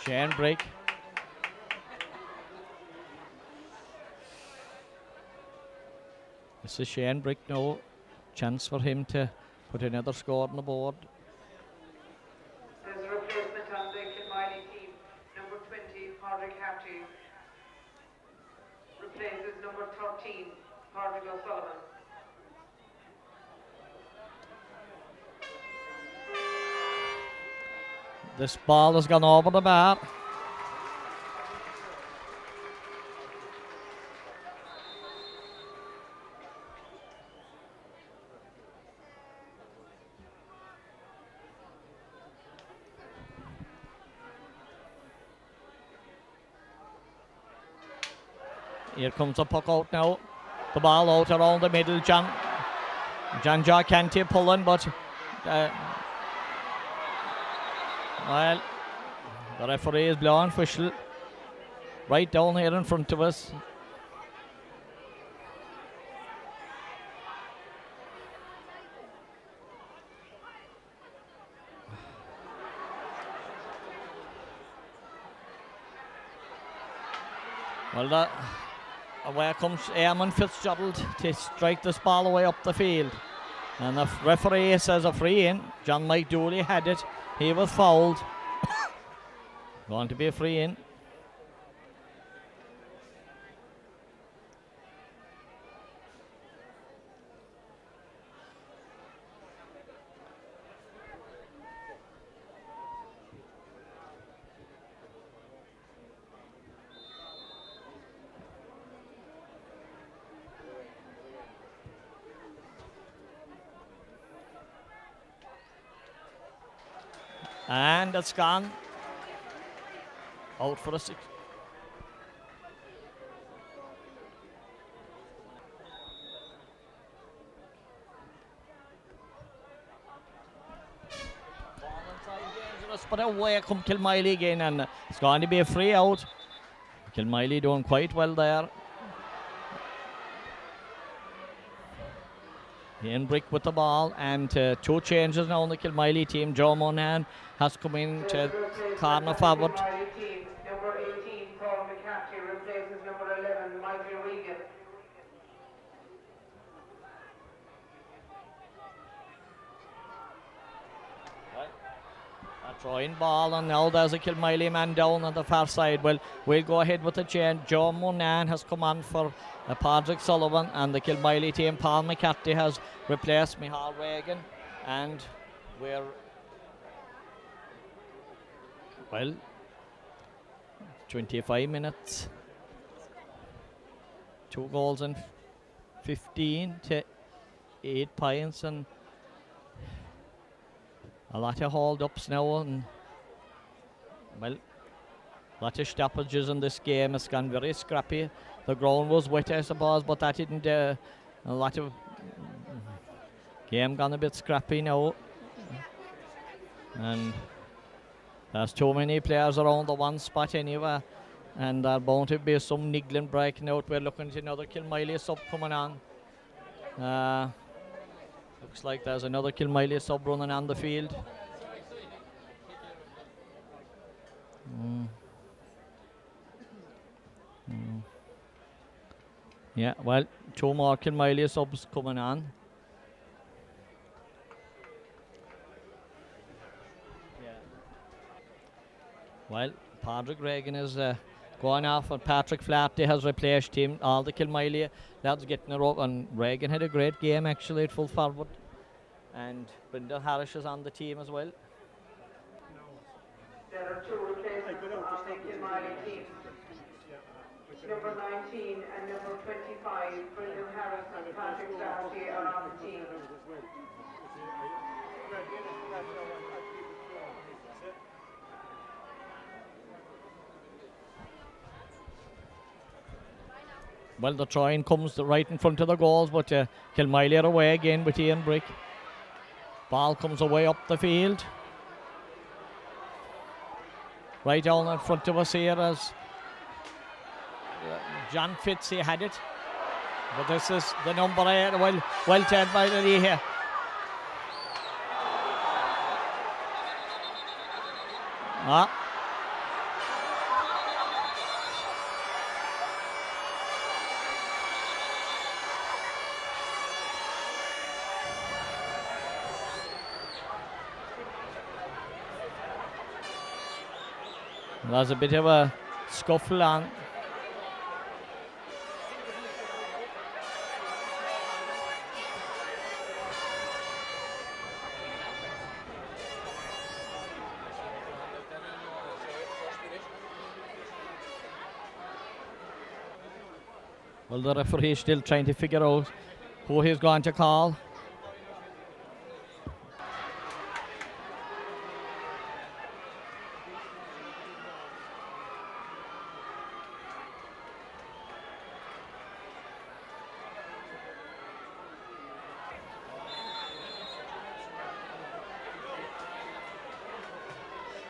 Shane break. This is Shane Brick now. Chance for him to put another score on the board. There's a replacement on the Kilmoyley team. Number 20, Padraig Harty. Replaces number 13, Padraig O'Sullivan. This ball has gone over the bar. Here comes the puck out now. The ball out around the middle. John Canty pulling, but well, the referee is blowing whistle right down here in front of us. Well, away comes Eamon Fitzgerald to strike this ball away up the field. And the referee says a free in. John Mike Dooley had it. He was fouled. Going to be a free in. And it's gone out for a 6. But away come Kilmoyley again, and it's going to be a free out. Kilmoyley doing quite well there. Ian Brick with the ball, and 2 changes now on the Kilmoyley team. Joe Monahan has come in to corner forward. Number 18, Paul McCarthy, replaces number 11, Michael Regan. A throwing ball, and now there's a Kilmoyley man down on the far side. Well, we'll go ahead with the change. Joe Monahan has come on for Padraig Sullivan, and the Kilmoyley team, Paul McCarthy, has replaced Michal Reagan. And we're, well, 25 minutes. 2 goals and 15 to 8 points, and a lot of hold-ups now, and well, a lot of stoppages in this game. It's gone very scrappy. The ground was wet, I suppose, but that didn't. A lot of game gone a bit scrappy now, and there's too many players around the one spot anyway, and there's bound to be some niggling breaking out. We're looking at another Kilmoyley sub coming on. Looks like there's another Kilmoyley sub running on the field. Yeah, well, two more Kilmoyley subs coming on. Yeah. Well, Patrick Reagan is going off, and Patrick Flaherty has replaced him. All the Kilmoyley lads getting it up, and Reagan had a great game actually at full forward. And Brendan Harris is on the team as well. There are two replacements on the Kilmoyley team. Number 19 and number 25, Brendan Harris and Patrick Flaherty are on the team. Well, the try-in comes right in front of the goals, but Kilmoyley are away again with Ian Brick. Ball comes away up the field. Right down in front of us here as John Fitz, he had it. But this is the number 8, well taken by the Lee here. There's a bit of a scuffle on. Well, the referee is still trying to figure out who he's going to call.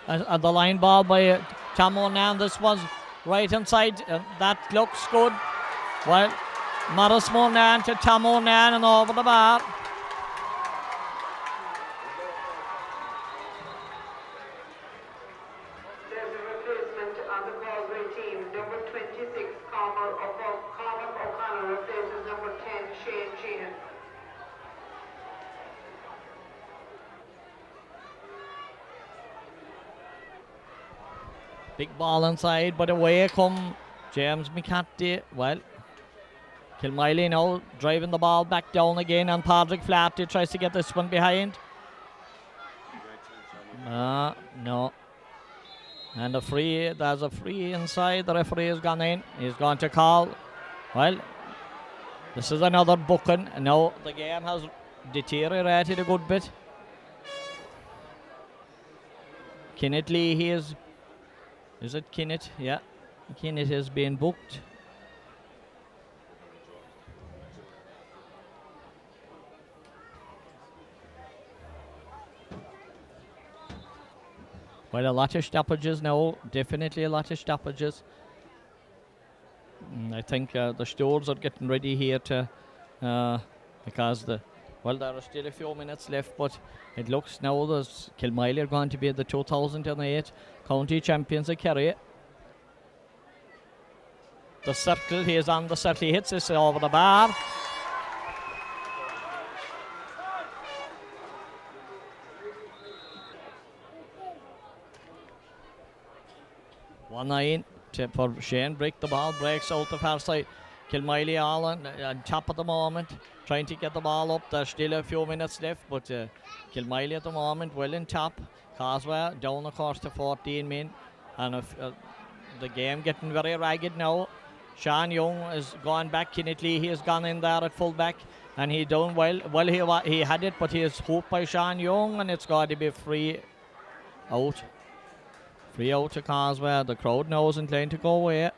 And the line ball by Tom O'Nan. This was right inside. That looks good. Well, Morris O'Nan to Tom O'Nan and over the bar. There's a replacement on the Causeway team. Number 26, Cormac O'Connor replaces number 10, Shane Sheehan. Big ball inside, but away come James McCarthy. Well, Kilmoyley now driving the ball back down again, and Patrick Flaherty tries to get this one behind. No. And there's a free inside. The referee has gone in. He's going to call. Well, this is another booking. Now the game has deteriorated a good bit. Kenneth Lee, he is it Kenneth? Yeah, Kenneth has been booked. Well, a lot of stoppages now, definitely a lot of stoppages. I think the stewards are getting ready here to, because there are still a few minutes left, but it looks now that Kilmoyley are going to be the 2008 county champions of Kerry. The circle, he is on the circle, he hits this over the bar. One-9 for Shane Brick. The ball breaks out the far side. Kilmoyley all on top at the moment, trying to get the ball up. There's still a few minutes left, but Kilmoyley at the moment well in top. Causeway down the course to 14 men, and the game getting very ragged now. Sean Young is gone back. Kenneth Lee, he has gone in there at full back, and he done well. Well, he had it, but he is hooped by Sean Young, and it's got to be free out. Free out to Causeway. The crowd now is inclined to go away.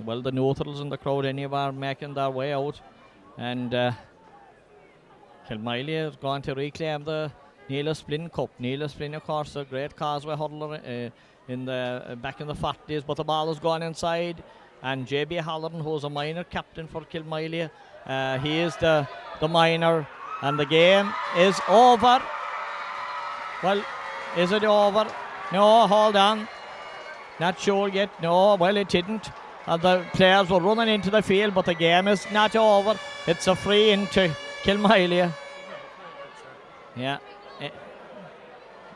Well, the neutrals in the crowd anywhere making their way out, and Kilmoyley is going to reclaim the Neil Splin Cup. Neil Splin, of course, a great Causeway hurler in the back in the 40s, but the ball has gone inside, and JB Halloran, who's a minor captain for Kilmoyley, he is the minor, and the game is over. Well, is it over? No, hold on. Not sure yet. No, well, it didn't. the players were running into the field, but the game is not over. It's a free into Kilmoyley. Yeah.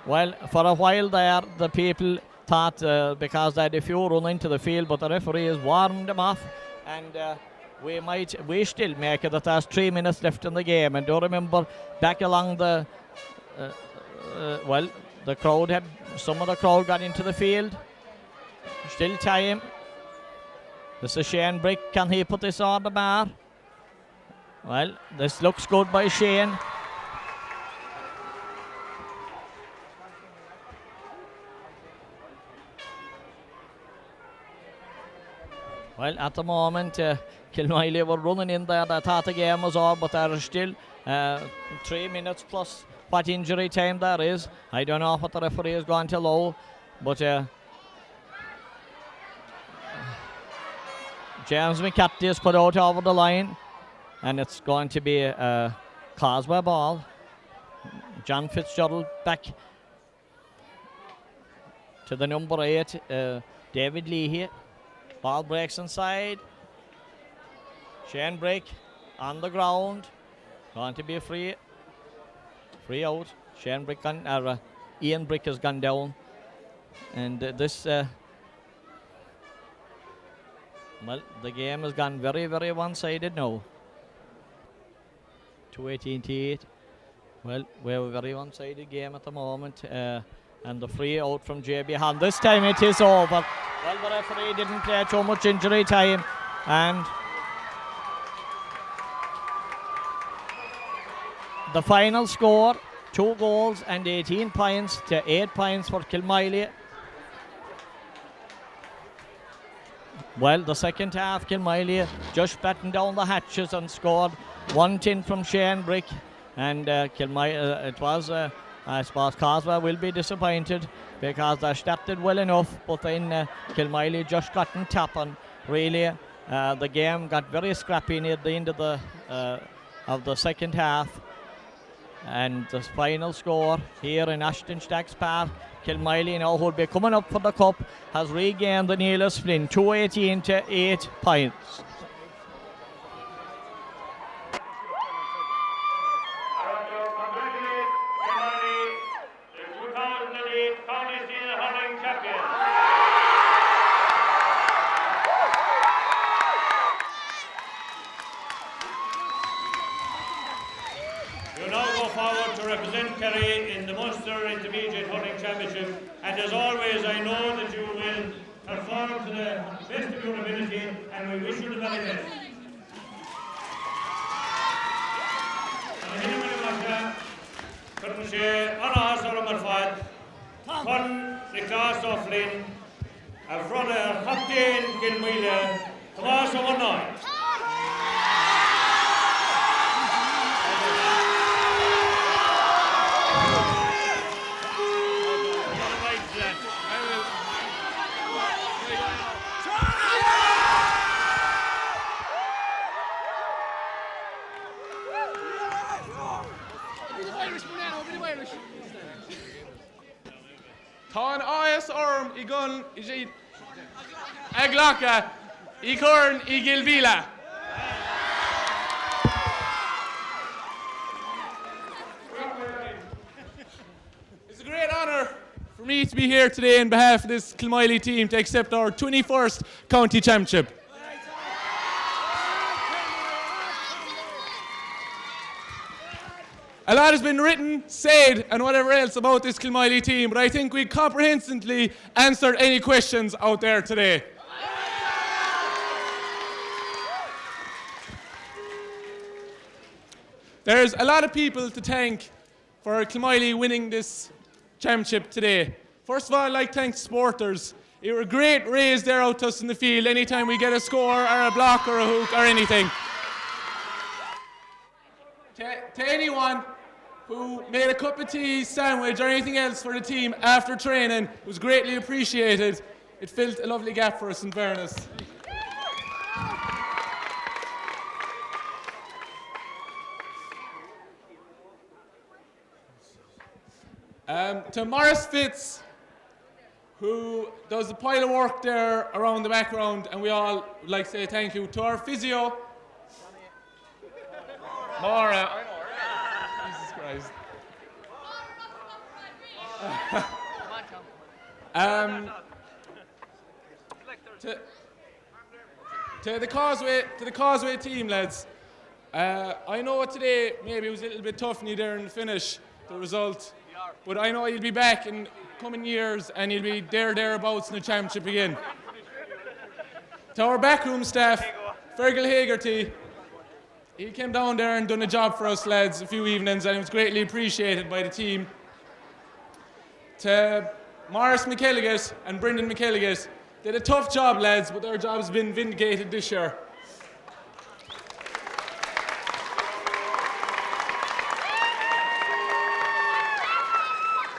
Well, for a while there, the people thought because they had a few run into the field, but the referee has warned them off, and we still make it that there's 3 minutes left in the game. And do remember, back along the the crowd had, some of the crowd got into the field. Still time. This is Shane Brick. Can he put this on the bar? Well, this looks good by Shane. Well, at the moment, Kilmoyley were running in there. They thought the game was over, but there is still 3 minutes plus what injury time there is. I don't know what the referee is going to allow, but James McCarthy is put out over the line, and it's going to be a Causeway ball. John Fitzgerald back to the number 8, David Leahy. Ball breaks inside. Shane Brick on the ground. Going to be a free out. Shane Brick Ian Brick has gone down. And this well, the game has gone very, very one-sided now. 2:18 Well, we have a very one-sided game at the moment. And the free out from JB Hall. This time it is over. Well, the referee didn't play too much injury time. And the final score, 2 goals and 18 points to 8 points for Kilmoyley. Well, the second half, Kilmoyley just battened down the hatches and scored 1-10 from Shane Brick. And Kilmoyley, it was, I suppose Causeway will be disappointed because they started well enough, but then Kilmoyley just got on top, and really the game got very scrappy near the end of the second half. And the final score here in Ashton Stacks Park, Kilmoyley now, who will be coming up for the cup, has regained the Neil's Flynn, 2:18 to 8 points. And as always, I know that you will perform to the best of your ability, and we wish you the very best. Chun sé anás ar mar fad, chun the class of Flynn, a brother Captain Kilmoyley, Tomás O'Monnell. Tá áas orm I gun I siad aglacha I churn I Gilvila. It's a great honour for me to be here today on behalf of this Kilmoyley team to accept our 21st county championship. A lot has been written, said, and whatever else about this Kilmoyley team, but I think we comprehensively answered any questions out there today. There's a lot of people to thank for Kilmoyley winning this championship today. First of all, I'd like to thank supporters. It were a great raise there out to us in the field anytime we get a score or a block or a hook or anything. To anyone who made a cup of tea, sandwich, or anything else for the team after training, it was greatly appreciated. It filled a lovely gap for us, in fairness. To Morris Fitz, who does a pile of work there around the background, and we all would like to say thank you to our physio, Maura. Jesus Christ. To the Causeway team, lads. I know today maybe it was a little bit tough there in the finish, the result, but I know you'll be back in coming years and you'll be thereabouts in the championship again. To our backroom staff, Fergal Hagerty, he came down there and done a job for us, lads, a few evenings, and it was greatly appreciated by the team. To Morris McKelliget and Brendan McKelliget, they did a tough job, lads, but their job's been vindicated this year.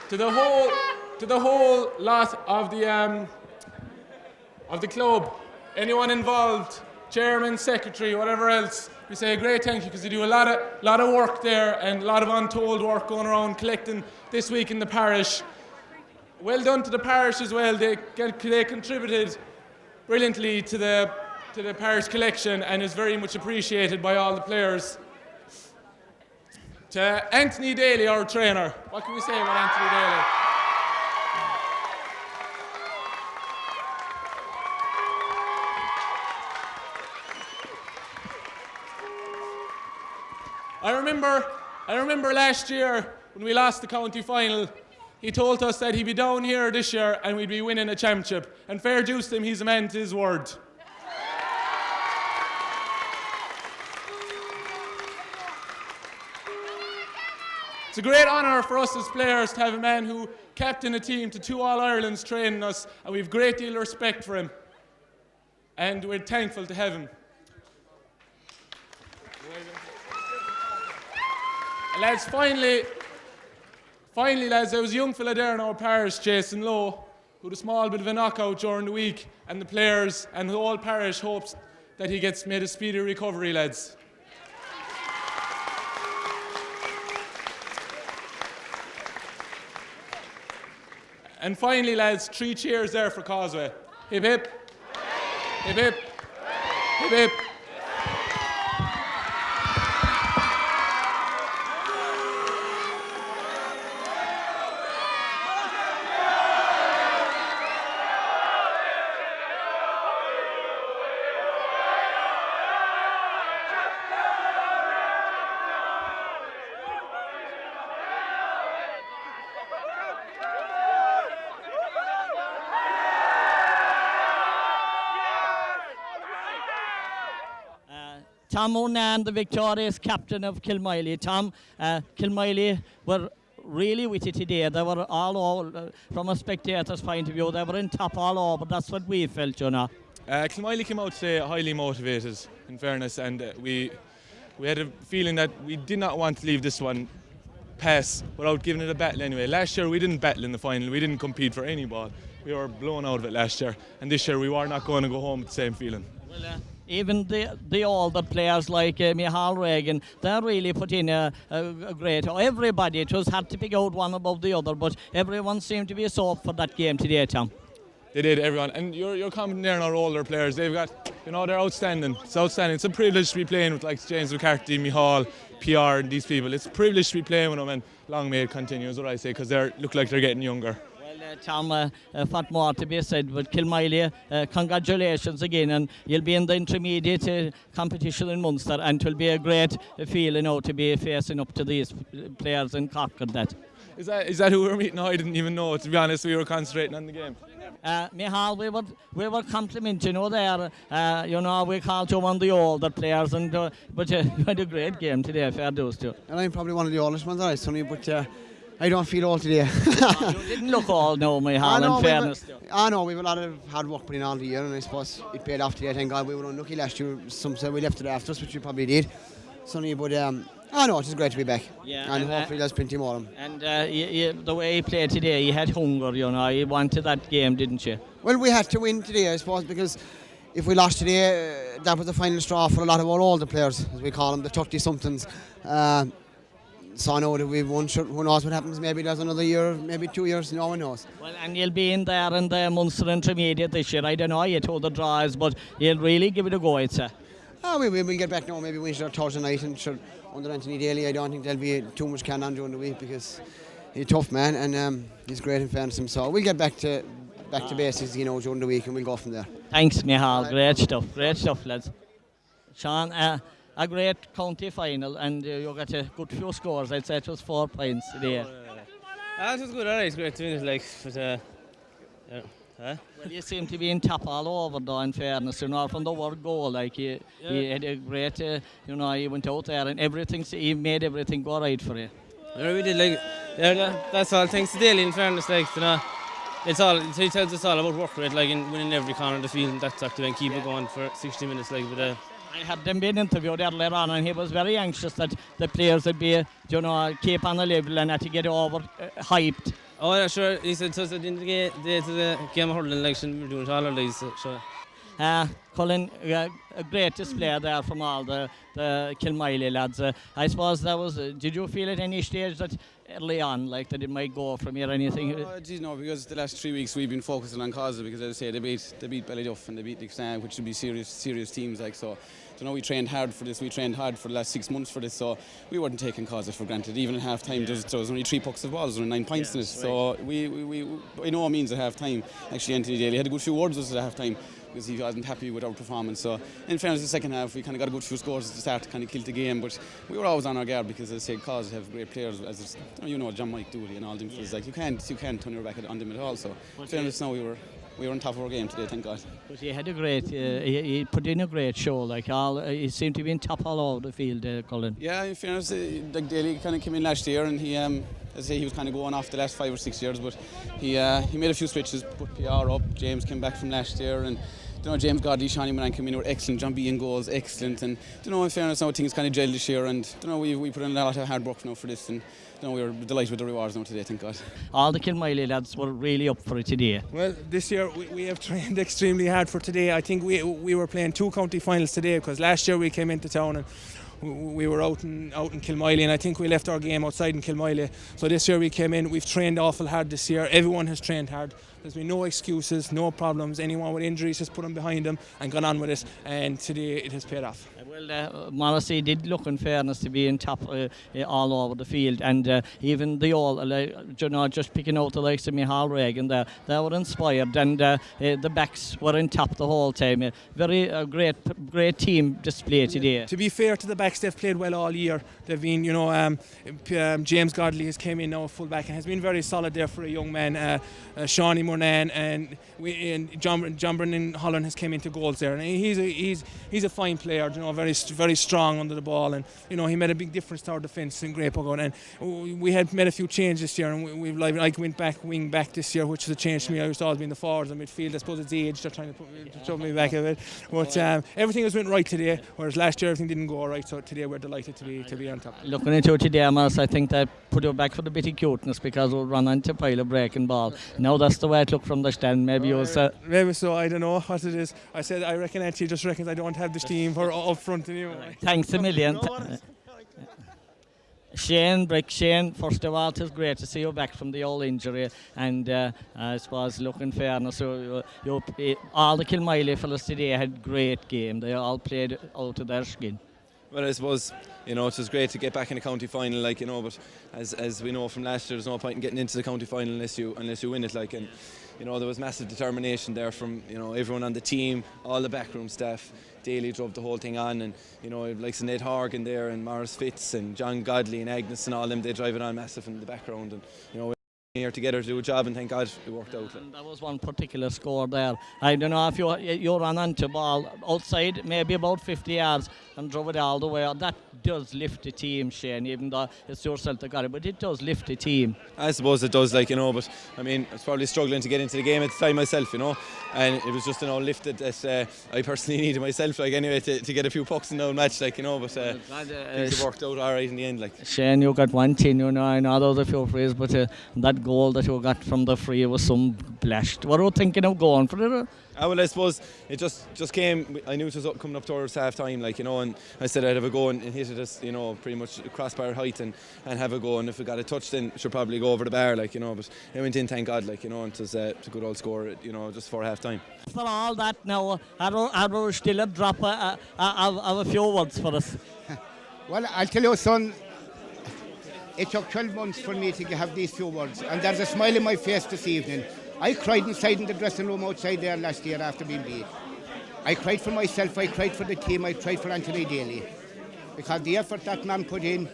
To the whole lot of the club, anyone involved, chairman, secretary, whatever else, we say a great thank you because they do a lot of work there and a lot of untold work going around collecting this week in the parish. Well done to the parish as well. They contributed brilliantly to the parish collection and is very much appreciated by all the players. To Anthony Daly, our trainer. What can we say about Anthony Daly? I remember last year when we lost the county final, he told us that he'd be down here this year and we'd be winning a championship. And fair dues to him, he's a man to his word. It's a great honour for us as players to have a man who captained a team to 2 All-Irelands training us, and we have a great deal of respect for him. And we're thankful to have him. And lads, finally, lads, there was a young fella there in our parish, Jason Lowe, who had a small bit of a knockout during the week, and the players and the whole parish hopes that he gets made a speedy recovery, lads. And finally, lads, 3 cheers there for Causeway. Hip hip. Hip hip. Hip hip. Tom O'Nan, the victorious captain of Kilmoyley. Tom, Kilmoyley were really with it today. They were all over, from a spectator's point of view, they were in top all over. That's what we felt, you know. Kilmoyley came out today highly motivated, in fairness, and we had a feeling that we did not want to leave this one pass without giving it a battle anyway. Last year we didn't battle in the final, we didn't compete for any ball. We were blown out of it last year, and this year we were not going to go home with the same feeling. Well, even the older players like Michal Reagan, they really put in a great... Everybody, it was hard to pick out one above the other, but everyone seemed to be so up for that game today, Tom. They did, everyone. And you're commenting there on our older players. They've got, they're outstanding. It's outstanding. It's a privilege to be playing with like James McCarthy, Michal, PR and these people. It's a privilege to be playing with them, and long may it continue, is what I say, because they look like they're getting younger. Tom, what more to be said, but Kilmoyley, congratulations again, and you'll be in the intermediate competition in Munster, and it will be a great feeling to be facing up to these players in Cork and that. Is that who we're meeting? No, I didn't even know. To be honest, we were concentrating on the game. Michal, we were complimenting there. We called you one of the older players, and but you had a great game today, fair dues to you. And I'm probably one of the oldest ones, alright, Sonny, but I don't feel old today. You didn't look old, no, Michal, in fairness. I know, we have a lot of hard work putting in all the year, and I suppose it paid off today. Thank God we were unlucky last year. Some said we left it after us, which we probably did. Sonny, but I know, it's great to be back. Yeah, and hopefully there's plenty more of them. And the way he played today, he had hunger, he wanted that game, didn't you? Well, we had to win today, I suppose, because if we lost today, that was the final straw for a lot of our older players, as we call them, the 30-somethings. So now that we've won, sure, who knows what happens? Maybe there's another year, maybe 2 years, no one knows. Well, and you'll be in there in the Munster Intermediate this year. I don't know yet who the draw is, but you'll really give it a go, I'd say. We'll get back now, maybe Wednesday or Thursday night, and sure, under Anthony Daly, I don't think there'll be too much can on during the week because he's a tough man and he's great in fairness to him. So we'll get back to basics, during the week, and we'll go from there. Thanks, Mihal. Great stuff, lads. Sean, a great county final, and you got a good few scores. I'd say it was 4 points there. It was good, alright. It's great to win it, but Well, you seem to be in top all over, though, in fairness, from the word goal. He had a great, he went out there and he made everything go right for you. Yeah, we did, that's all thanks to Daly, in fairness, he tells us all about work rate, in winning every corner of the field, and that's actually, and keep it going for 60 minutes, but I had them being interviewed earlier on, and he was very anxious that the players would be, keep on the level and not to get over hyped. Oh, yeah, sure. He said so at the end of the game of hurling, we're doing it all our lives, so sure. Colin, a great display there from all the Kilmoyley lads. I suppose that was. Did you feel at any stage that early on, that it might go from here or anything? No, because the last 3 weeks we've been focusing on Causeway because, as I say, they beat Ballyduff and they beat Dixon, which should be serious teams. So, we trained hard for this. We trained hard for the last 6 months for this. So we weren't taking Causeway for granted. Even at half time, there was only 3 pucks of balls, there were 9 points in it. So we by no means at half time. Actually, Anthony Daly had a good few words with us at half time, because he wasn't happy with our performance. So in fairness, the second half we kind of got a good few scores at the start to kind of kill the game, but we were always on our guard because, as I said, Causeway have great players, as John Mike Dooley and all them. It's you can't turn your back on them at all. So in fairness, now we were on top of our game today, thank God. But he had a great, he put in a great show. He seemed to be in top all over the field, Colin. Yeah, in fairness, Daly kind of came in last year, and he, as I say, he was kind of going off the last 5 or 6 years, but he made a few switches, put PR up. James came back from last year, and James Godley, Shawnee Moran came in, were excellent. John B in goals, excellent. And in fairness, now things kind of gelled this year, and we put in a lot of hard work now for this, and we were delighted with the rewards now today, thank God. All the Kilmoyley lads were really up for it today. Well, this year we have trained extremely hard for today. I think we were playing 2 county finals today, because last year we came into town and we were out in Kilmoyley, and I think we left our game outside in Kilmoyley. So this year we came in, we've trained awful hard this year. Everyone has trained hard. There's been no excuses, no problems. Anyone with injuries has put them behind them and gone on with it, and today it has paid off. Well, Morrissey did look, in fairness, to be in top all over the field, and even the all, just picking out the likes of Michal Reagan there, they were inspired, and the backs were in top the whole time. Very great team display today. To be fair to the backs, they've played well all year. They've been, James Godley has came in now full back and has been very solid there for a young man. Shawnee Moran and John Brennan Holland has came into goals there, and he's a fine player, very strong under the ball, and he made a big difference to our defence in Great Bogan. And we had made a few changes this year, and we've went back wing back this year, which is a change to me. I used to always be in the forwards and midfield. I suppose it's the age they're trying to shove me back a bit, but everything has went right today, whereas last year everything didn't go all right. So today we're delighted to be on top. Looking into it today, Mars, I think that put you back for the bit of cuteness, because we'll run into a pile of breaking ball. Now that's the way it looked from the stand. Maybe maybe so. I don't know what it is. I said I reckon Anthony just reckons I don't have the steam for up front anymore. Thanks a million. Shane, first of all, it is great to see you back from the old injury, and I suppose, looking fairness, so all the Kilmoyley fellas today had great game. They all played out of their skin. Well, I suppose, it was great to get back in the county final, but as we know from last year, there's no point in getting into the county final unless you win it, and there was massive determination there from everyone on the team, all the backroom staff. Daly drove the whole thing on, and like Ned Horgan there, and Morris Fitz and John Godley and Agnes and all them, they drive it on massive in the background, and we're here together to do a job, and thank God it worked out. And there was one particular score there. I don't know if you ran onto ball outside, maybe about 50 yards, and drove it all the way. That does lift the team, Shane, even though it's yourself that got it, but it does lift the team. I suppose it does, but I was probably struggling to get into the game at the time myself, and it was just lifted that I personally needed myself, anyway, to get a few pucks in the match, but things have worked out all right in the end, Shane, you got one thing, I know there was a few frays, but that goal that you got from the free was some blashed. Were you thinking of going for it? Well, I suppose it just came. I knew it was coming up towards half time, like, you know, and I said I'd have a go and hit it as, you know, pretty much crossbar height and have a go. And if it got a touch, then it should probably go over the bar, like, you know. But it went in, thank God, like, you know, and it was a good old score, you know, just for half time. For all that now, are still a drop of a few words for us? Well, I'll tell you, son, it took 12 months for me to have these few words, and there's a smile in my face this evening. I cried inside in the dressing room outside there last year after being beat. I cried for myself, I cried for the team, I cried for Anthony Daly. Because the effort that man put in,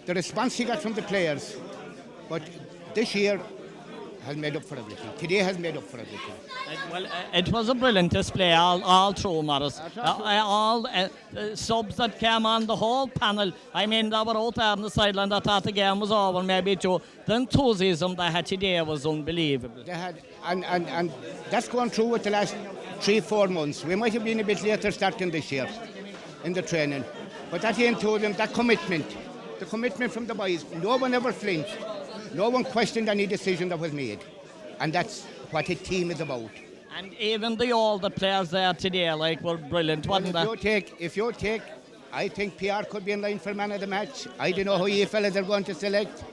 the response he got from the players. But this year has made up for everything. Today has made up for everything. Well, it was a brilliant display all through, Morris. All subs that came on, the whole panel. I mean, they were out there on the sideline. I thought the game was over, maybe too. The enthusiasm they had today was unbelievable. They had, and that's gone through with the last 3-4 months. We might have been a bit later starting this year in the training. But that ain't told them, that commitment, the commitment from the boys, no one ever flinched. No one questioned any decision that was made. And that's what a team is about. And even the older players there today, like, were brilliant, wasn't they? If you take, I think PR could be in line for man of the match. I don't know who you fellas are going to select.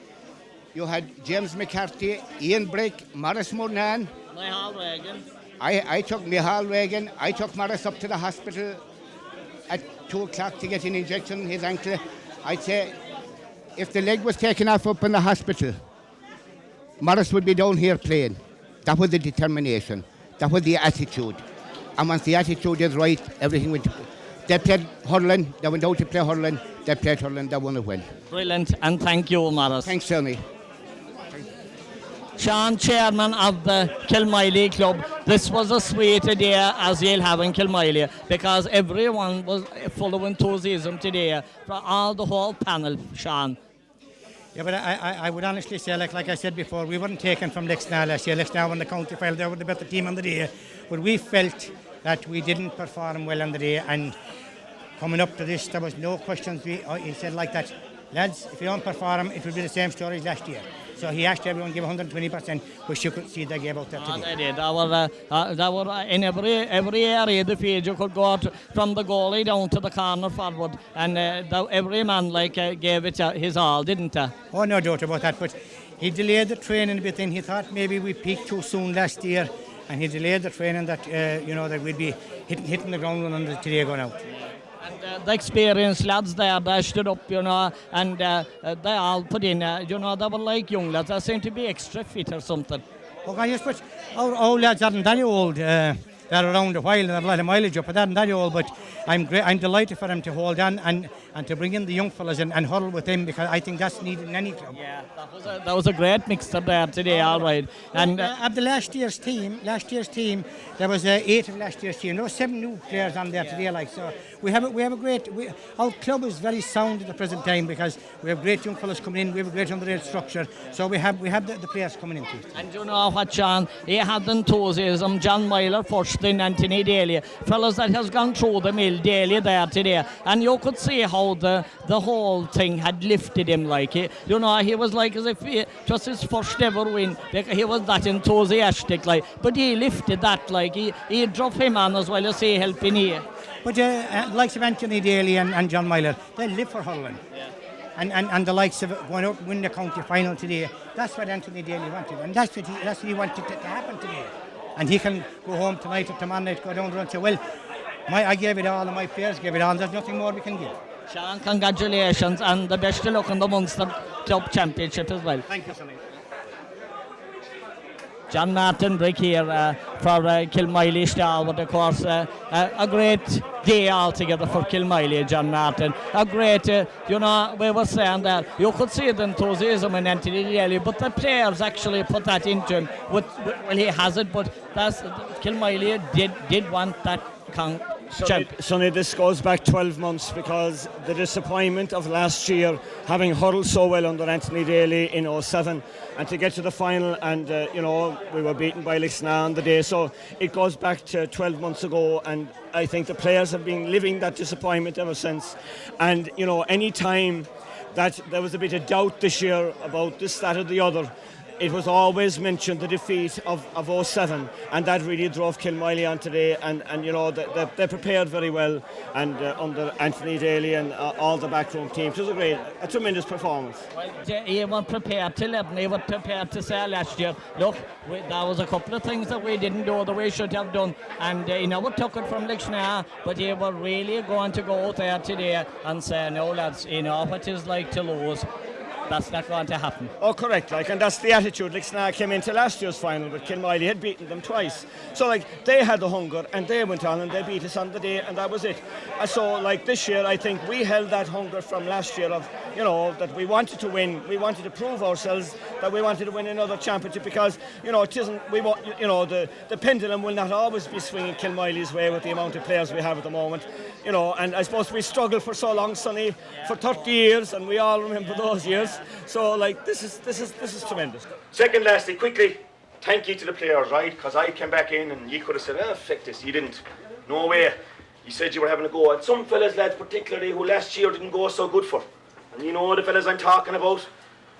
You had James McCarthy, Ian Brick, Morris Murnan. Micheál Reagan. I took Micheál Reagan. I took Morris up to the hospital at 2 o'clock to get an injection in his ankle. I'd say if the leg was taken off up in the hospital, Morris would be down here playing. That was the determination. That was the attitude. And once the attitude is right, everything went. They played hurling. They went out to play hurling. They played hurling. They won it well. Brilliant. And thank you, Morris. Thanks, Sonny. Sean, chairman of the Kilmoyley club, this was a sweet day as you'll have in Kilmoyley, because everyone was full of enthusiasm today for all the whole panel, Sean. Yeah, but I would honestly say, like I said before, we weren't taken from Lexna last year. Lexna won the county final, they were the better team on the day. But we felt that we didn't perform well on the day. And coming up to this, there was no questions. He said like that, lads, if you don't perform, it will be the same story as last year. So he asked everyone to give 120%, which you could see they gave out there today. They did. They were in every area of the field. You could go from the goalie down to the corner forward, and every man gave it his all, didn't they? Oh, no doubt about that. But he delayed the training a bit, and he thought maybe we peaked too soon last year, and he delayed the training that that we'd be hitting the ground running today going out. And the experienced lads there, they stood up, and they all put in, they were like young lads. They seemed to be extra fit or something. Okay, yes, but our lads aren't that old. They're around a while and have a lot of mileage up, but they're not that old. But I'm delighted for them to hold on and to bring in the young fellas and hurl with them, because I think that's needed in any club. Yeah, that was a great mixture there today, all right. And of the last year's team, there was 8 of last year's team. There were 7 new players on there today, so we have a great. Our club is very sound at the present time, because we have great young fellas coming in. We have a great underage structure, so we have the players coming into it. And you know what, John? He had enthusiasm. John Myler first, then Anthony Daly, fellas that has gone through the mill Daly there today, and you could see how the whole thing had lifted him. He was like as if it was his first ever win. He was that enthusiastic, but he lifted that, he drove him on as well as he helping here. But likes of Anthony Daly and John Myler, they live for hurling. Yeah. And the likes of going out and win the county final today, that's what Anthony Daly wanted, and that's what he wanted to happen today. And he can go home tonight or tomorrow night, go down there and say, well, I gave it all and my players gave it all, there's nothing more we can give. Sean, congratulations, and the best of luck in the Munster Club Championship as well. Thank you, Sonny. John Martin Brick here for Kilmoyley Stalwart, of course. A great day altogether for Kilmoyley, John Martin. A great, we were saying that you could see the enthusiasm in Anthony Daly, but the players actually put that into him. Well, he has it, but Kilmoyley did want that Sonny, this goes back 12 months, because the disappointment of last year, having hurled so well under Anthony Daly in 2007, and to get to the final, and we were beaten by Lixna on the day, so it goes back to 12 months ago, and I think the players have been living that disappointment ever since. And any time that there was a bit of doubt this year about this, that or the other, it was always mentioned the defeat of 07, and that really drove Kilmoyley on today, and you know, they prepared very well, and under Anthony Daly and all the backroom teams. It was a tremendous performance. Well, he was prepared to 11, he was prepared to say last year, look, there was a couple of things that we didn't do that we should have done, and he never took it from Lichtenau, but he was really going to go out there today and say, no lads, you know what it is like to lose. That's not going to happen. Oh, correct, and that's the attitude. Lichtenau came into last year's final, but Kilmoyley had beaten them twice. So, they had the hunger, and they went on and they beat us on the day, and that was it. So, this year, I think we held that hunger from last year of, you know, that we wanted to win, we wanted to prove ourselves that we wanted to win another championship, because, you know, it isn't, we want, you know, the pendulum will not always be swinging Kilmoyley's way with the amount of players we have at the moment, you know, and I suppose we struggled for so long, Sonny, for 30 years, and we all remember those years. So, this is tremendous. Second, lastly, quickly, thank you to the players, right? Because I came back in and you could have said, fuck this. You didn't. No way. You said you were having a go. And some fellas, lads, particularly, who last year didn't go so good for. And you know the fellas I'm talking about?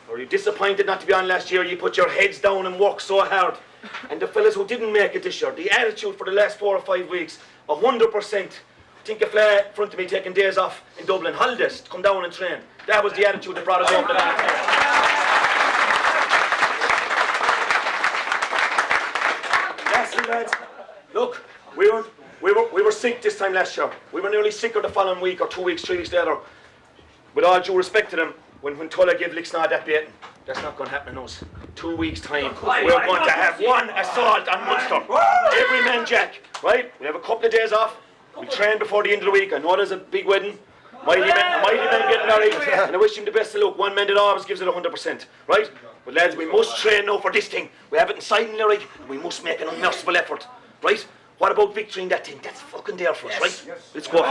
Or you're disappointed not to be on last year, you put your heads down and worked so hard. And the fellas who didn't make it this year, the attitude for the last 4 or 5 weeks, 100%. Think a fella in front of me taking days off in Dublin, holidays, to come down and train. That was the attitude that brought us over the line. Lastly, lads, look, we were sick this time last year. We were nearly sicker the following week or 2 weeks, 3 weeks later. With all due respect to them, when Tulla gave Lichtenau that beating, that's not going to happen in us. 2 weeks' time, we're going to have one assault on Munster. Every man jack, right? We have a couple of days off. We train before the end of the week. I know there's a big wedding. Mighty men getting married, and I wish him the best of luck. One man that always gives it 100%, right? But lads, we must train now for this thing. We have it in sight and lyric, and we must make an unmerciful effort, right? What about victory in that thing? That's fucking there for us, right? Let's go.